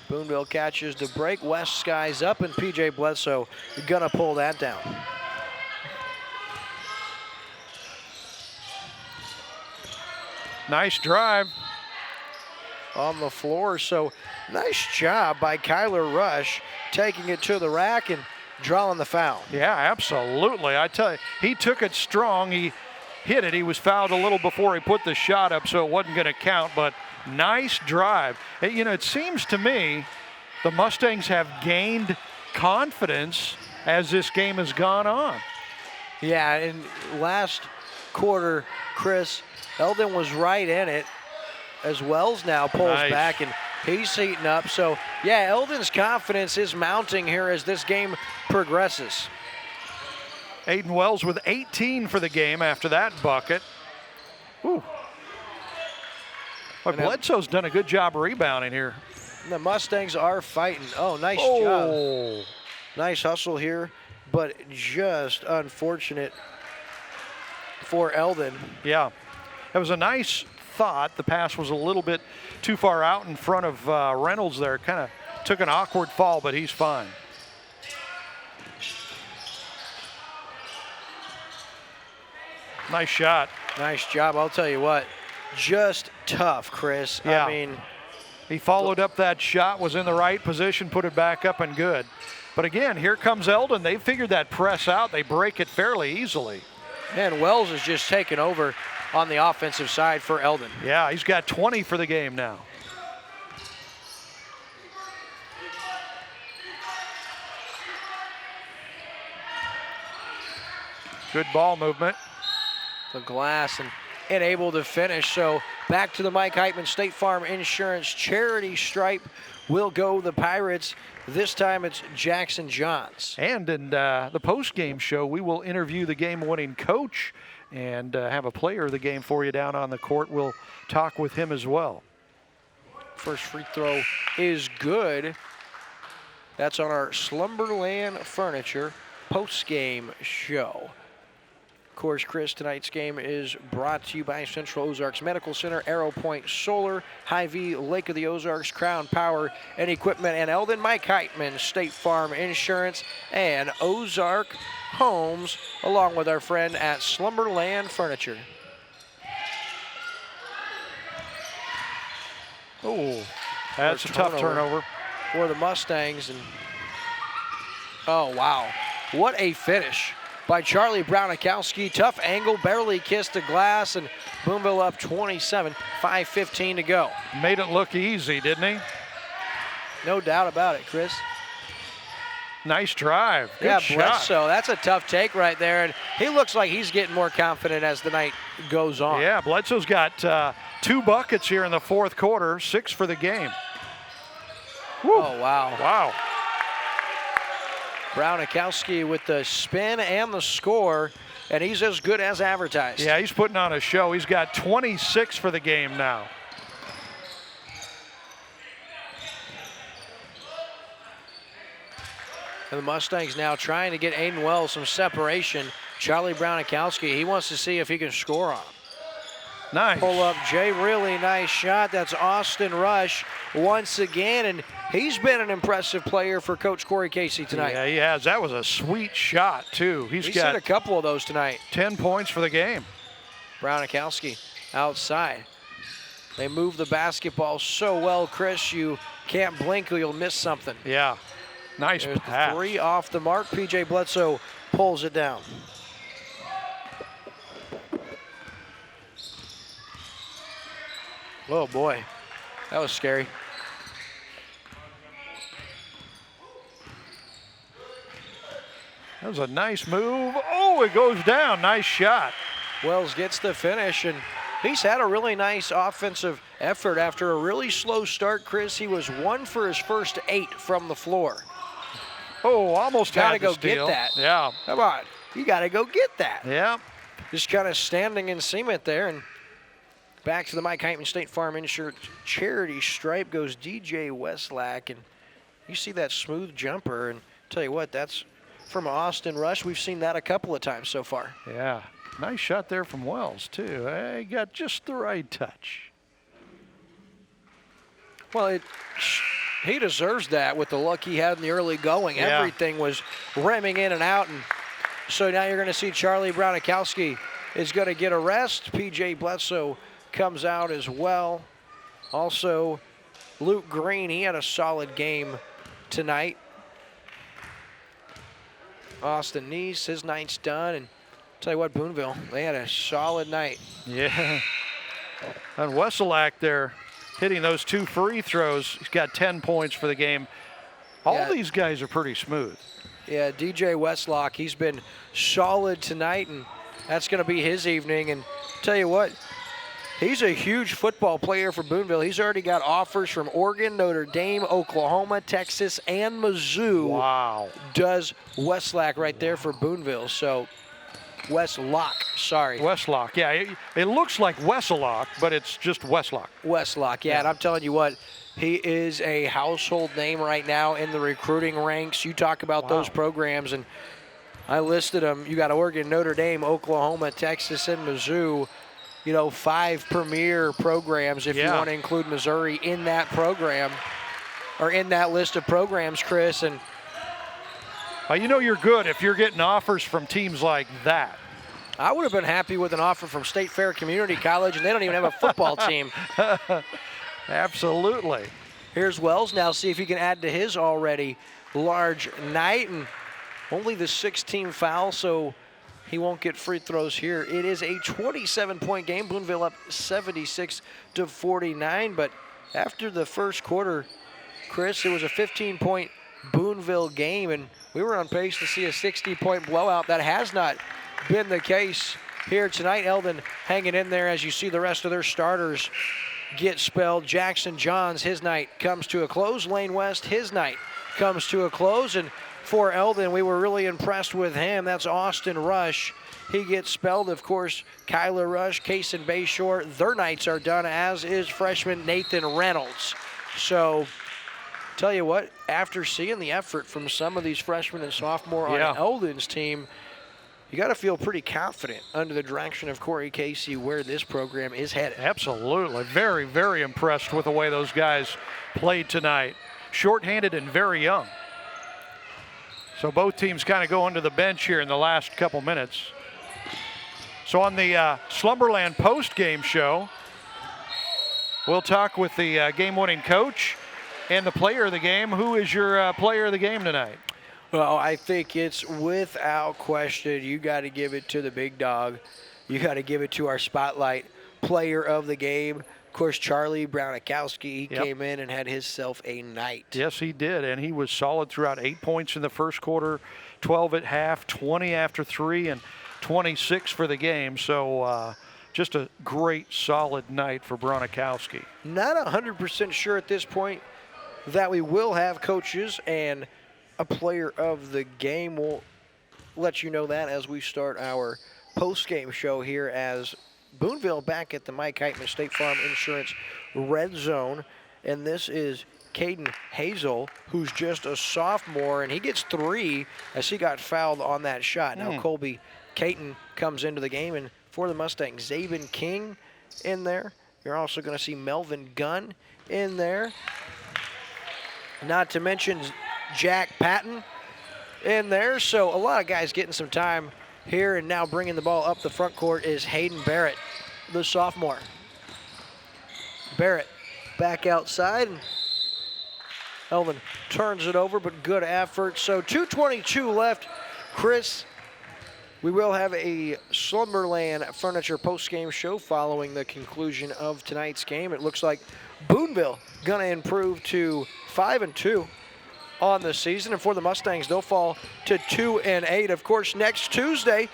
Boonville catches the break. West skies up, and P.J. Bledsoe gonna pull that down. Nice drive. On the floor, so nice job by Kyler Rush taking it to the rack and drawing the foul. Yeah, absolutely. I tell you, he took it strong. He hit it. He was fouled a little before he put the shot up, so it wasn't going to count, but nice drive. You know, it seems to me the Mustangs have gained confidence as this game has gone on. Yeah, in last quarter, Chris, Eldon was right in it as Wells now pulls back, and he's heating up. So, yeah, Eldon's confidence is mounting here as this game progresses. Aidan Wells with 18 for the game after that bucket. Ooh. But Bledsoe's done a good job rebounding here. The Mustangs are fighting. Oh, nice job. Nice hustle here, but just unfortunate for Eldon. Yeah, it was a nice thought. The pass was a little bit too far out in front of Reynolds there. Kind of took an awkward fall, but he's fine. Nice shot. Nice job. I'll tell you what, just tough, Chris. Yeah. I mean, he followed up that shot, was in the right position, put it back up and good. But again, here comes Eldon. They figured that press out. They break it fairly easily. And Wells is just taking over on the offensive side for Eldon. Yeah, he's got 20 for the game now. Good ball movement. The glass and able to finish. So back to the Mike Heitman State Farm Insurance charity stripe will go the Pirates. This time it's Jackson Johns. And in the post-game show, we will interview the game-winning coach and have a player of the game for you down on the court. We'll talk with him as well. First free throw is good. That's on our Slumberland Furniture post-game show. Of course, Chris, tonight's game is brought to you by Central Ozarks Medical Center, Arrow Point Solar, Hy-Vee, Lake of the Ozarks, Crown Power and Equipment, and Eldon Mike Heitman, State Farm Insurance, and Ozark Homes, along with our friend at Slumberland Furniture. Oh, that's a tough turnover for the Mustangs. And oh, wow. What a finish by Charlie Brownikowski. Tough angle, barely kissed the glass, and Boonville up 27, 5:15 to go. Made it look easy, didn't he? No doubt about it, Chris. Nice drive. Good shot. Bledsoe, that's a tough take right there, and he looks like he's getting more confident as the night goes on. Yeah, Bledsoe's got 2 buckets here in the fourth quarter, 6 for the game. Woo. Oh, wow. Wow. Brownikowski with the spin and the score, and he's as good as advertised. Yeah, he's putting on a show. He's got 26 for the game now. And the Mustangs now trying to get Aidan Wells some separation. Charlie Brownikowski, he wants to see if he can score on him. Nice. Pull up Jay, really nice shot. That's Austin Rush once again, and he's been an impressive player for Coach Corey Casey tonight. Yeah, he has. That was a sweet shot, too. He's got hit a couple of those tonight. 10 points for the game. Brownikowski outside. They move the basketball so well, Chris, you can't blink or you'll miss something. Yeah, nice There's pass. The 3 off the mark. P.J. Bledsoe pulls it down. Oh, boy. That was scary. That was a nice move. Oh, it goes down. Nice shot. Wells gets the finish, and he's had a really nice offensive effort after a really slow start, Chris. He was 1 for his first 8 from the floor. Oh, almost Gotta had go the steal. get that. Yeah. Come on. You got to go get that. Yeah. Just kind of standing in cement there, and back to the Mike Heitman State Farm Insurance charity stripe goes DJ Westlack, and you see that smooth jumper, and tell you what, that's from Austin Rush. We've seen that a couple of times so far. Yeah. Nice shot there from Wells, too. He got just the right touch. Well, he deserves that with the luck he had in the early going. Yeah. Everything was rimming in and out, and so now you're going to see Charlie Brownikowski is going to get a rest. P.J. Bledsoe comes out as well. Also, Luke Green, he had a solid game tonight. Austin Neese, his night's done, and tell you what, Boonville, they had a solid night. Yeah. And Wesselak there hitting those 2 free throws. He's got 10 points for the game. All these guys are pretty smooth. Yeah, DJ Westlock, he's been solid tonight, and that's going to be his evening. And tell you what, he's a huge football player for Boonville. He's already got offers from Oregon, Notre Dame, Oklahoma, Texas, and Mizzou. Wow. Does Westlock right there for Boonville. So Westlock, sorry. Westlock, yeah. It looks like Wesselock, but it's just Westlock. Westlock, yeah. And I'm telling you what, he is a household name right now in the recruiting ranks. You talk about those programs, and I listed them. You got Oregon, Notre Dame, Oklahoma, Texas, and Mizzou. You know, 5 premier programs if you want to include Missouri in that program or in that list of programs, Chris. And you know you're good if you're getting offers from teams like that. I would have been happy with an offer from State Fair Community College, and they don't even have a football team. Absolutely. Here's Wells now. See if he can add to his already large night. And only the 16 foul, so he won't get free throws here. It is a 27-point game. Boonville up 76-49. But after the first quarter, Chris, it was a 15-point Boonville game, and we were on pace to see a 60-point blowout. That has not been the case here tonight. Eldon hanging in there as you see the rest of their starters get spelled. Jackson Johns, his night comes to a close. Lane West, his night comes to a close. And for Eldon, we were really impressed with him. That's Austin Rush. He gets spelled, of course. Kyler Rush, Kaysen Bayshore, their nights are done, as is freshman Nathan Reynolds. So, tell you what, after seeing the effort from some of these freshmen and sophomore on Eldon's team, you got to feel pretty confident under the direction of Corey Casey where this program is headed. Absolutely. Very, very impressed with the way those guys played tonight. Short-handed and very young. So both teams kind of go into the bench here in the last couple minutes. So on the Slumberland post-game show, we'll talk with the game-winning coach and the player of the game. Who is your player of the game tonight? Well, I think it's without question, you got to give it to the big dog. You got to give it to our spotlight player of the game. Of course, Charlie Brownikowski, he came in and had himself a night. Yes, he did, and he was solid throughout. 8 points in the first quarter, 12 at half, 20 after 3, and 26 for the game. So just a great, solid night for Brownikowski. Not 100% sure at this point that we will have coaches and a player of the game. We'll let you know that as we start our post-game show here as Boonville back at the Mike Heitman State Farm Insurance Red Zone. and this is Caden Hazel, who's just a sophomore, and he gets 3 as he got fouled on that shot. Now Colby Caton comes into the game, and for the Mustangs, Zabin King in there. You're also going to see Melvin Gunn in there. Not to mention Jack Patton in there. So a lot of guys getting some time here, and now bringing the ball up the front court is Hayden Barrett, the sophomore. Barrett back outside, and Eldon turns it over, but good effort. So 2:22 left. Chris, we will have a Slumberland Furniture post-game show following the conclusion of tonight's game. It looks like Boonville going to improve to 5-2 on the season, and for the Mustangs, they'll fall to 2-8. Of course, next Tuesday,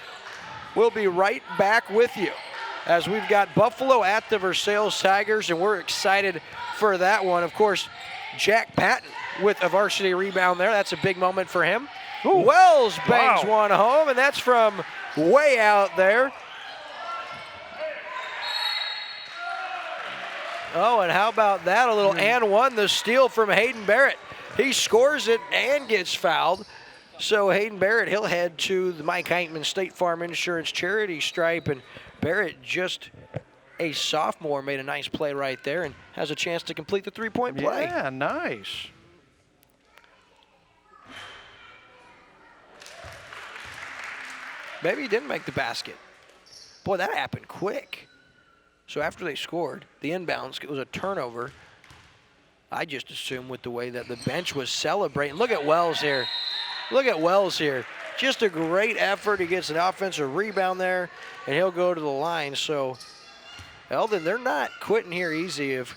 we'll be right back with you as we've got Buffalo at the Versailles Tigers, and we're excited for that one. Of course, Jack Patton with a varsity rebound there. That's a big moment for him. Ooh. Wells bangs one home, and that's from way out there. Oh, and how about that? A little and one, the steal from Hayden Barrett. He scores it and gets fouled. So Hayden Barrett, he'll head to the Mike Heitman State Farm Insurance charity stripe, and Barrett, just a sophomore, made a nice play right there and has a chance to complete the three-point play. Yeah, nice. Maybe he didn't make the basket. Boy, that happened quick. So after they scored, the inbounds, it was a turnover. I just assumed with the way that the bench was celebrating. Look at Wells here. Look at Wells here. Just a great effort. He gets an offensive rebound there, and he'll go to the line. So Eldon, they're not quitting here easy. Of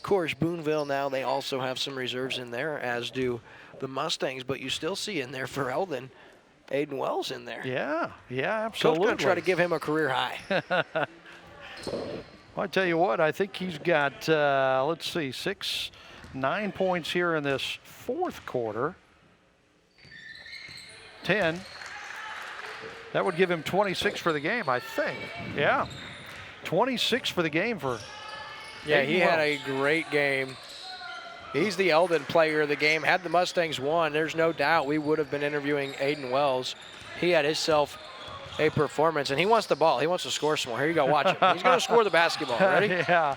course, Boonville now, they also have some reserves in there, as do the Mustangs, but you still see in there for Eldon, Aidan Wells in there. Yeah, absolutely. Coach going to try to give him a career high. Well, I tell you what, I think he's got, let's see, 9 points here in this fourth quarter. 10. That would give him 26 for the game, I think. Yeah. 26 for the game for Yeah, he had a great game. He's the Eldon player of the game. Had the Mustangs won, there's no doubt we would have been interviewing Aidan Wells. He had himself a performance, and he wants the ball. He wants to score some more. Here you go, watch him. He's going to score the basketball. Ready? Yeah.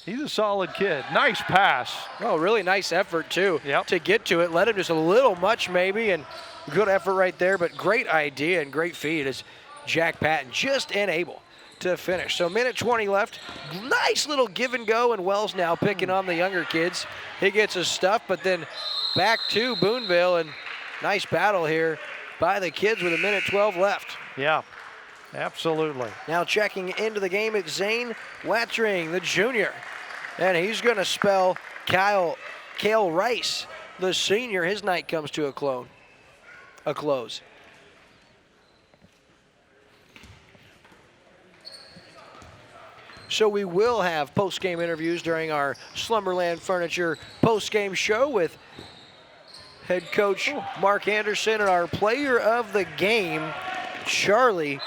He's a solid kid. Nice pass. Oh, really nice effort, too, to get to it. Let him just a little much, maybe, and good effort right there, but great idea and great feed as Jack Patton just unable to finish. So minute 20 left. Nice little give and go, and Wells now picking on the younger kids. He gets his stuff, but then back to Boonville, and nice battle here by the kids with a minute 12 left. Yeah, absolutely. Now checking into the game, it's Zane Wattring, the junior. And he's going to spell Kale Rice, the senior. His night comes to a close. So we will have post-game interviews during our Slumberland Furniture post-game show with head coach Mark Anderson and our player of the game, Charlie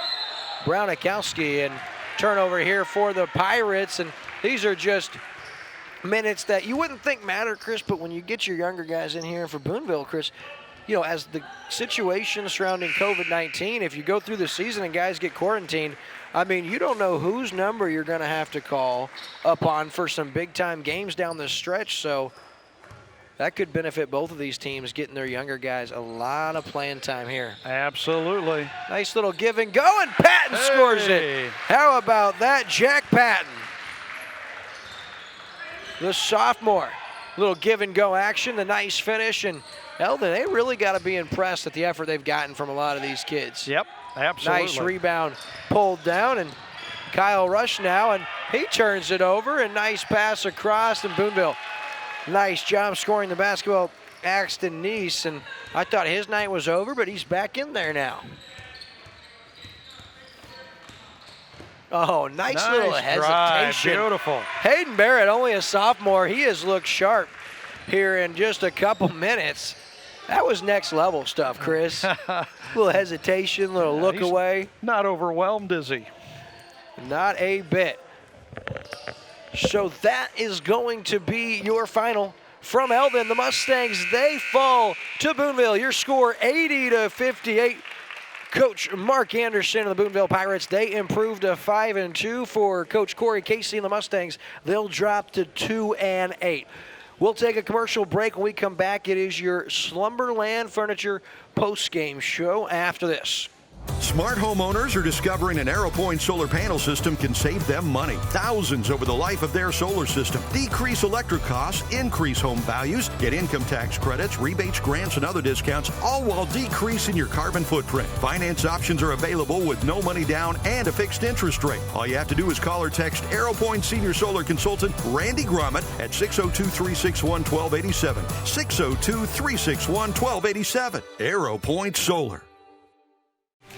Brownikowski. And turnover here for the Pirates. And these are just minutes that you wouldn't think matter, Chris, but when you get your younger guys in here for Boonville, Chris, you know, as the situation surrounding COVID-19, if you go through the season and guys get quarantined, I mean, you don't know whose number you're going to have to call upon for some big-time games down the stretch. So that could benefit both of these teams, getting their younger guys a lot of playing time here. Absolutely. Nice little give and go, and Patton scores it. How about that, Jack Patton? The sophomore. Little give and go action, the nice finish, and Eldon, they really got to be impressed at the effort they've gotten from a lot of these kids. Yep, absolutely. Nice rebound pulled down, and Kyle Rush now, and he turns it over, and nice pass across, and Boonville. Nice job scoring the basketball, Axton Neese, and I thought his night was over, but he's back in there now. Oh, nice little hesitation. Drive. Beautiful. Hayden Barrett, only a sophomore. He has looked sharp here in just a couple minutes. That was next level stuff, Chris. Little hesitation, little look away. Not overwhelmed, is he? Not a bit. So that is going to be your final from Eldon. The Mustangs, they fall to Boonville. Your score 80-58. Coach Mark Anderson of the Boonville Pirates, they improved to 5-2. For Coach Corey Casey and the Mustangs, they'll drop to 2-8. We'll take a commercial break. When we come back, it is your Slumberland Furniture post-game show after this. Smart homeowners are discovering an AeroPoint solar panel system can save them money. Thousands over the life of their solar system. Decrease electric costs, increase home values, get income tax credits, rebates, grants, and other discounts, all while decreasing your carbon footprint. Finance options are available with no money down and a fixed interest rate. All you have to do is call or text AeroPoint Senior Solar Consultant Randy Gromit at 602-361-1287. 602-361-1287. AeroPoint Solar.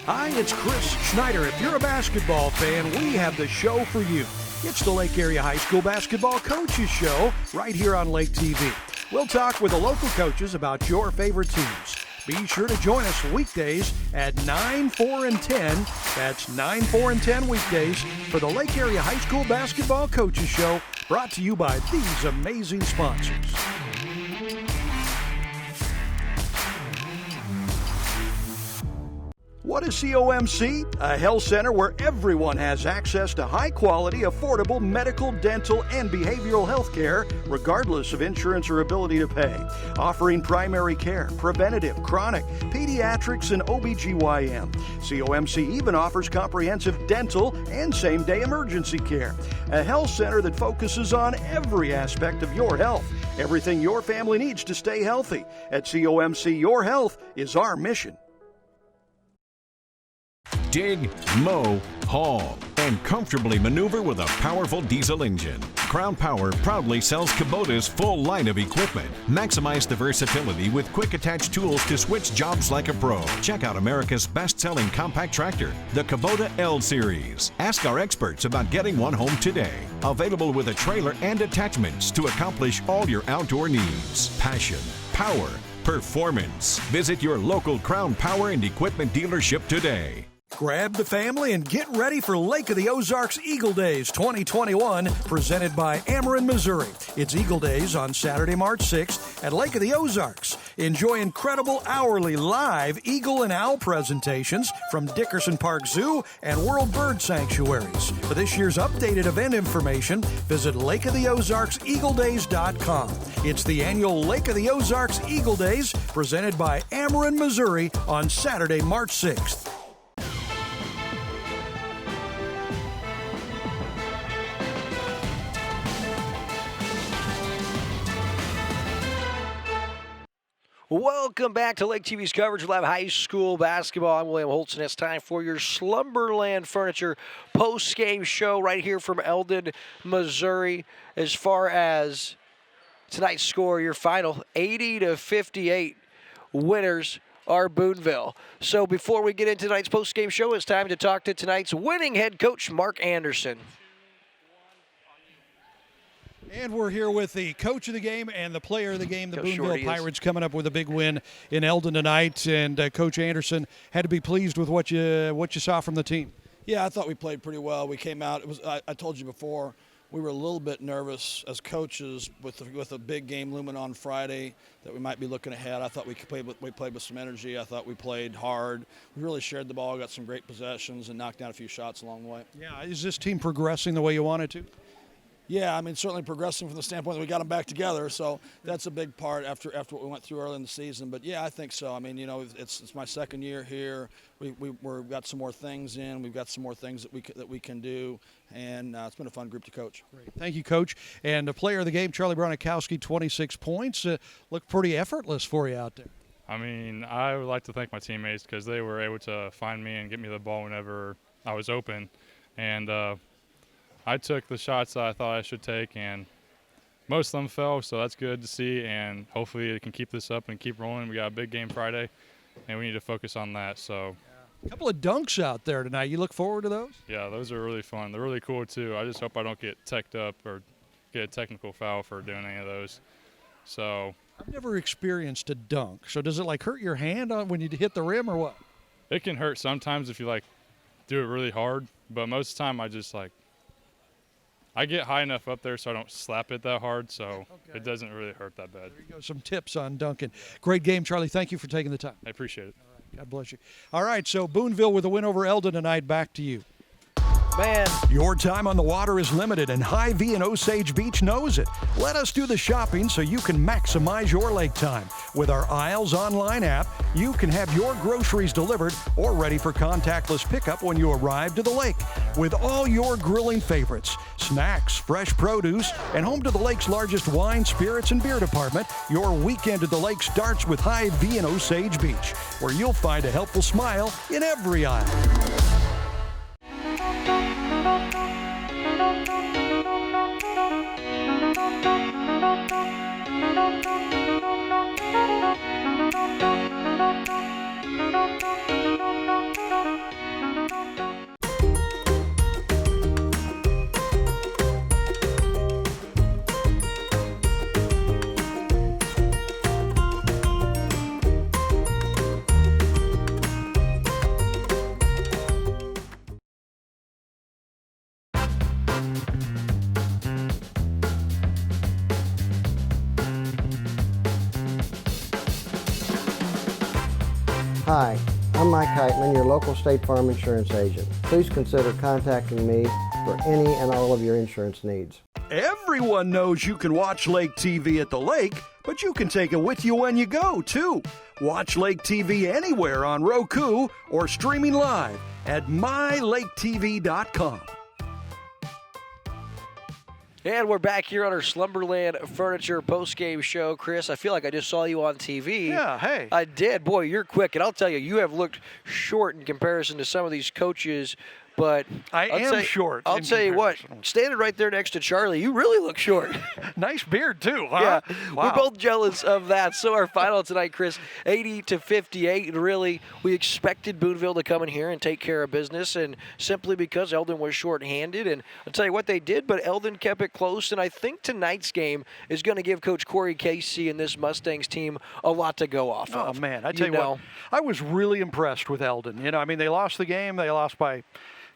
Hi, it's Chris Schneider. If you're a basketball fan, we have the show for you. It's the Lake Area High School Basketball Coaches Show right here on Lake TV. We'll talk with the local coaches about your favorite teams. Be sure to join us weekdays at 9, 4, and 10. That's 9, 4, and 10 weekdays for the Lake Area High School Basketball Coaches Show, brought to you by these amazing sponsors. What is COMC? A health center where everyone has access to high-quality, affordable medical, dental, and behavioral health care, regardless of insurance or ability to pay. Offering primary care, preventative, chronic, pediatrics, and OBGYN. COMC even offers comprehensive dental and same-day emergency care. A health center that focuses on every aspect of your health. Everything your family needs to stay healthy. At COMC, your health is our mission. Dig, mow, haul, and comfortably maneuver with a powerful diesel engine. Crown Power proudly sells Kubota's full line of equipment. Maximize the versatility with quick attach tools to switch jobs like a pro. Check out America's best-selling compact tractor, the Kubota L Series. Ask our experts about getting one home today. Available with a trailer and attachments to accomplish all your outdoor needs. Passion, power, performance. Visit your local Crown Power and Equipment dealership today. Grab the family and get ready for Lake of the Ozarks Eagle Days 2021, presented by Ameren, Missouri. It's Eagle Days on Saturday, March 6th at Lake of the Ozarks. Enjoy incredible hourly live eagle and owl presentations from Dickerson Park Zoo and World Bird Sanctuaries. For this year's updated event information, visit lakeoftheozarkseagledays.com. It's the annual Lake of the Ozarks Eagle Days, presented by Ameren, Missouri on Saturday, March 6th. Welcome back to Lake TV's coverage of live high school basketball. I'm William Holtz, and it's time for your Slumberland Furniture post-game show right here from Eldon, Missouri. As far as tonight's score, your final 80-58 winners are Boonville. So before we get into tonight's post-game show, it's time to talk to tonight's winning head coach, Mark Anderson. And we're here with the coach of the game and the player of the game, the Boonville Pirates, coming up with a big win in Eldon tonight. And Coach Anderson had to be pleased with what you saw from the team. Yeah, I thought we played pretty well. We came out. It was I told you before, we were a little bit nervous as coaches with a big game looming on Friday that we might be looking ahead. I thought we played with some energy. I thought we played hard. We really shared the ball, got some great possessions, and knocked down a few shots along the way. Yeah, is this team progressing the way you wanted to? Yeah, I mean, certainly progressing from the standpoint that we got them back together, so that's a big part after what we went through early in the season. But, yeah, I think so. I mean, you know, it's my second year here. We've got some more things in. We've got some more things that we can do, and it's been a fun group to coach. Great. Thank you, Coach. And the player of the game, Charlie Bronikowski, 26 points. Looked pretty effortless for you out there. I mean, I would like to thank my teammates because they were able to find me and get me the ball whenever I was open. And I took the shots that I thought I should take, and most of them fell, so that's good to see, and hopefully it can keep this up and keep rolling. We got a big game Friday, and we need to focus on that. So, a couple of dunks out there tonight. You look forward to those? Yeah, those are really fun. They're really cool, too. I just hope I don't get teched up or get a technical foul for doing any of those. So I've never experienced a dunk. So does it, like, hurt your hand when you hit the rim or what? It can hurt sometimes if you, like, do it really hard, but most of the time I just, like, I get high enough up there so I don't slap it that hard, so it doesn't really hurt that bad. There you go, some tips on dunking. Great game, Charlie. Thank you for taking the time. I appreciate it. All right, God bless you. All right, so Boonville with a win over Eldon tonight. Back to you. Man. Your time on the water is limited, and Hy-Vee and Osage Beach knows it. Let us do the shopping so you can maximize your lake time. With our Isles online app, you can have your groceries delivered or ready for contactless pickup when you arrive to the lake. With all your grilling favorites, snacks, fresh produce, and home to the lake's largest wine, spirits, and beer department, your weekend at the lake starts with Hy-Vee and Osage Beach, where you'll find a helpful smile in every aisle. Hi, I'm Mike Heitman, your local State Farm insurance agent. Please consider contacting me for any and all of your insurance needs. Everyone knows you can watch Lake TV at the lake, but you can take it with you when you go, too. Watch Lake TV anywhere on Roku or streaming live at mylaketv.com. And we're back here on our Slumberland Furniture post-game show. Chris, I feel like I just saw you on TV. Yeah, hey. I did. Boy, you're quick. And I'll tell you, you have looked short in comparison to some of these coaches. But I'll am short. I'll tell you what, standing right there next to Charlie, you really look short. Nice beard, too, huh? Yeah, wow. We're both jealous of that. So our final tonight, Chris, 80-58. And really, we expected Boonville to come in here and take care of business. And simply because Eldon was shorthanded. And I'll tell you what they did, but Eldon kept it close. And I think tonight's game is going to give Coach Corey Casey and this Mustangs team a lot to go off of. Oh, man, I tell you what, I was really impressed with Eldon. You know, I mean, they lost the game. They lost by,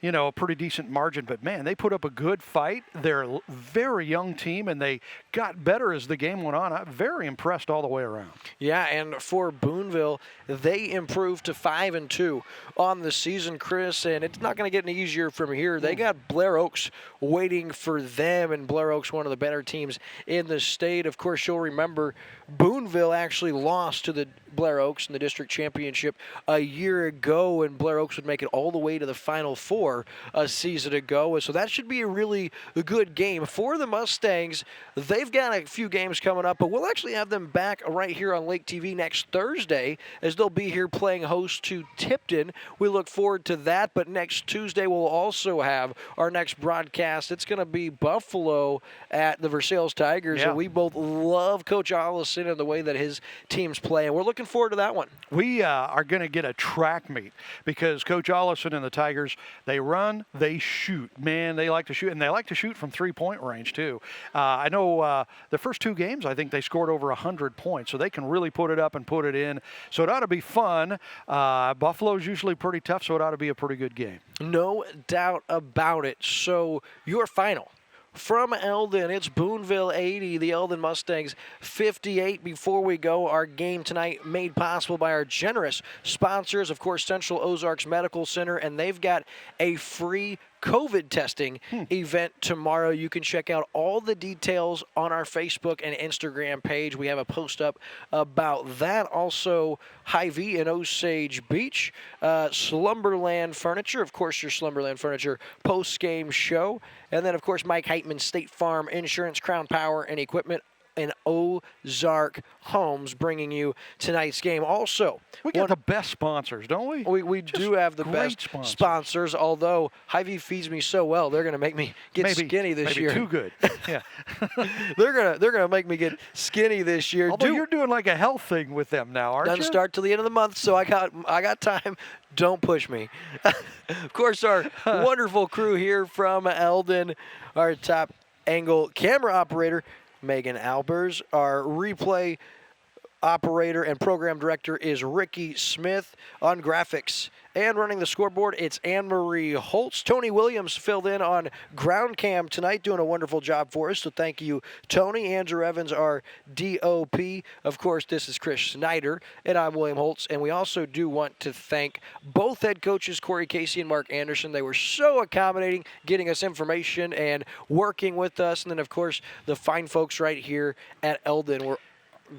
you know, a pretty decent margin, but man, they put up a good fight. They're a very young team, and they got better as the game went on. I'm very impressed all the way around. Yeah, and for Boonville, they improved to 5-2 on the season, Chris, and it's not going to get any easier from here. They got Blair Oaks waiting for them, and Blair Oaks, one of the better teams in the state. Of course, you'll remember Boonville actually lost to the Blair Oaks in the district championship a year ago, and Blair Oaks would make it all the way to the Final Four a season ago. So that should be a really good game for the Mustangs. They've got a few games coming up, but we'll actually have them back right here on Lake TV next Thursday as they'll be here playing host to Tipton. We look forward to that, but next Tuesday we'll also have our next broadcast. It's going to be Buffalo at the Versailles Tigers, and we both love Coach Allison and the way that his team's play, and we're looking forward to that one. We are going to get a track meet because Coach Allison and the Tigers, they run, they shoot. Man, they like to shoot, and they like to shoot from three-point range, too. I know the first two games, I think they scored over 100 points, so they can really put it up and put it in. So it ought to be fun. Buffalo's usually pretty tough, so it ought to be a pretty good game. No doubt about it. So your final. From Eldon, it's Boonville 80, the Eldon Mustangs 58. Before we go, our game tonight made possible by our generous sponsors, of course, Central Ozarks Medical Center, and they've got a free COVID testing event tomorrow. You can check out all the details on our Facebook and Instagram page. We have a post up about that. Also, Hy-Vee and Osage Beach, Slumberland Furniture, of course, your Slumberland Furniture post-game show. And then, of course, Mike Heitman, State Farm Insurance, Crown Power and Equipment, and Ozark Homes bringing you tonight's game. Also, we got the best sponsors, don't we? We do have the best sponsors, although Hy-Vee feeds me so well, they're going to make me get skinny this year. Maybe too good. Yeah. They're gonna make me get skinny this year. Although you're doing like a health thing with them now, aren't you? Doesn't start till the end of the month, so I got time. Don't push me. Of course, our wonderful crew here from Eldon, our top angle camera operator, Megan Albers. Our replay operator and program director is Ricky Smith. On graphics, And running the scoreboard, it's Anne-Marie Holtz. Tony Williams filled in on ground cam tonight, doing a wonderful job for us. So thank you, Tony. Andrew Evans, our DOP. Of course, this is Chris Snyder, and I'm William Holtz. And we also do want to thank both head coaches, Corey Casey and Mark Anderson. They were so accommodating, getting us information and working with us. And then, of course, the fine folks right here at Eldon were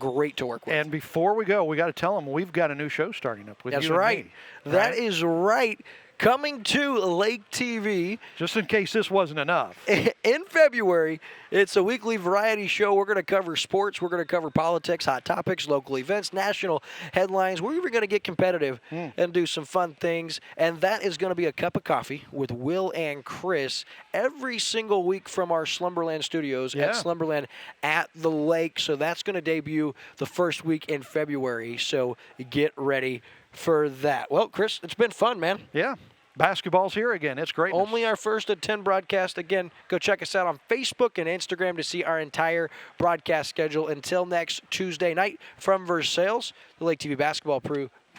great to work with. And before we go, we got to tell them we've got a new show starting up with That's you and right. me. That is right. Coming to Lake TV. Just in case this wasn't enough. In February, it's a weekly variety show. We're going to cover sports. We're going to cover politics, hot topics, local events, national headlines. We're even going to get competitive and do some fun things. And that is going to be a cup of coffee with Will and Chris every single week from our Slumberland studios at Slumberland at the lake. So that's going to debut the first week in February. So get ready for that. Well, Chris, it's been fun, man. Yeah. Basketball's here again. It's great. Only our first of 10 broadcast. Again, go check us out on Facebook and Instagram to see our entire broadcast schedule. Until next Tuesday night from Versailles, the Lake TV basketball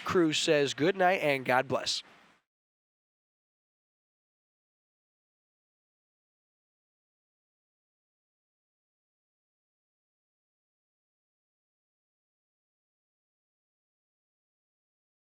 crew says good night and God bless.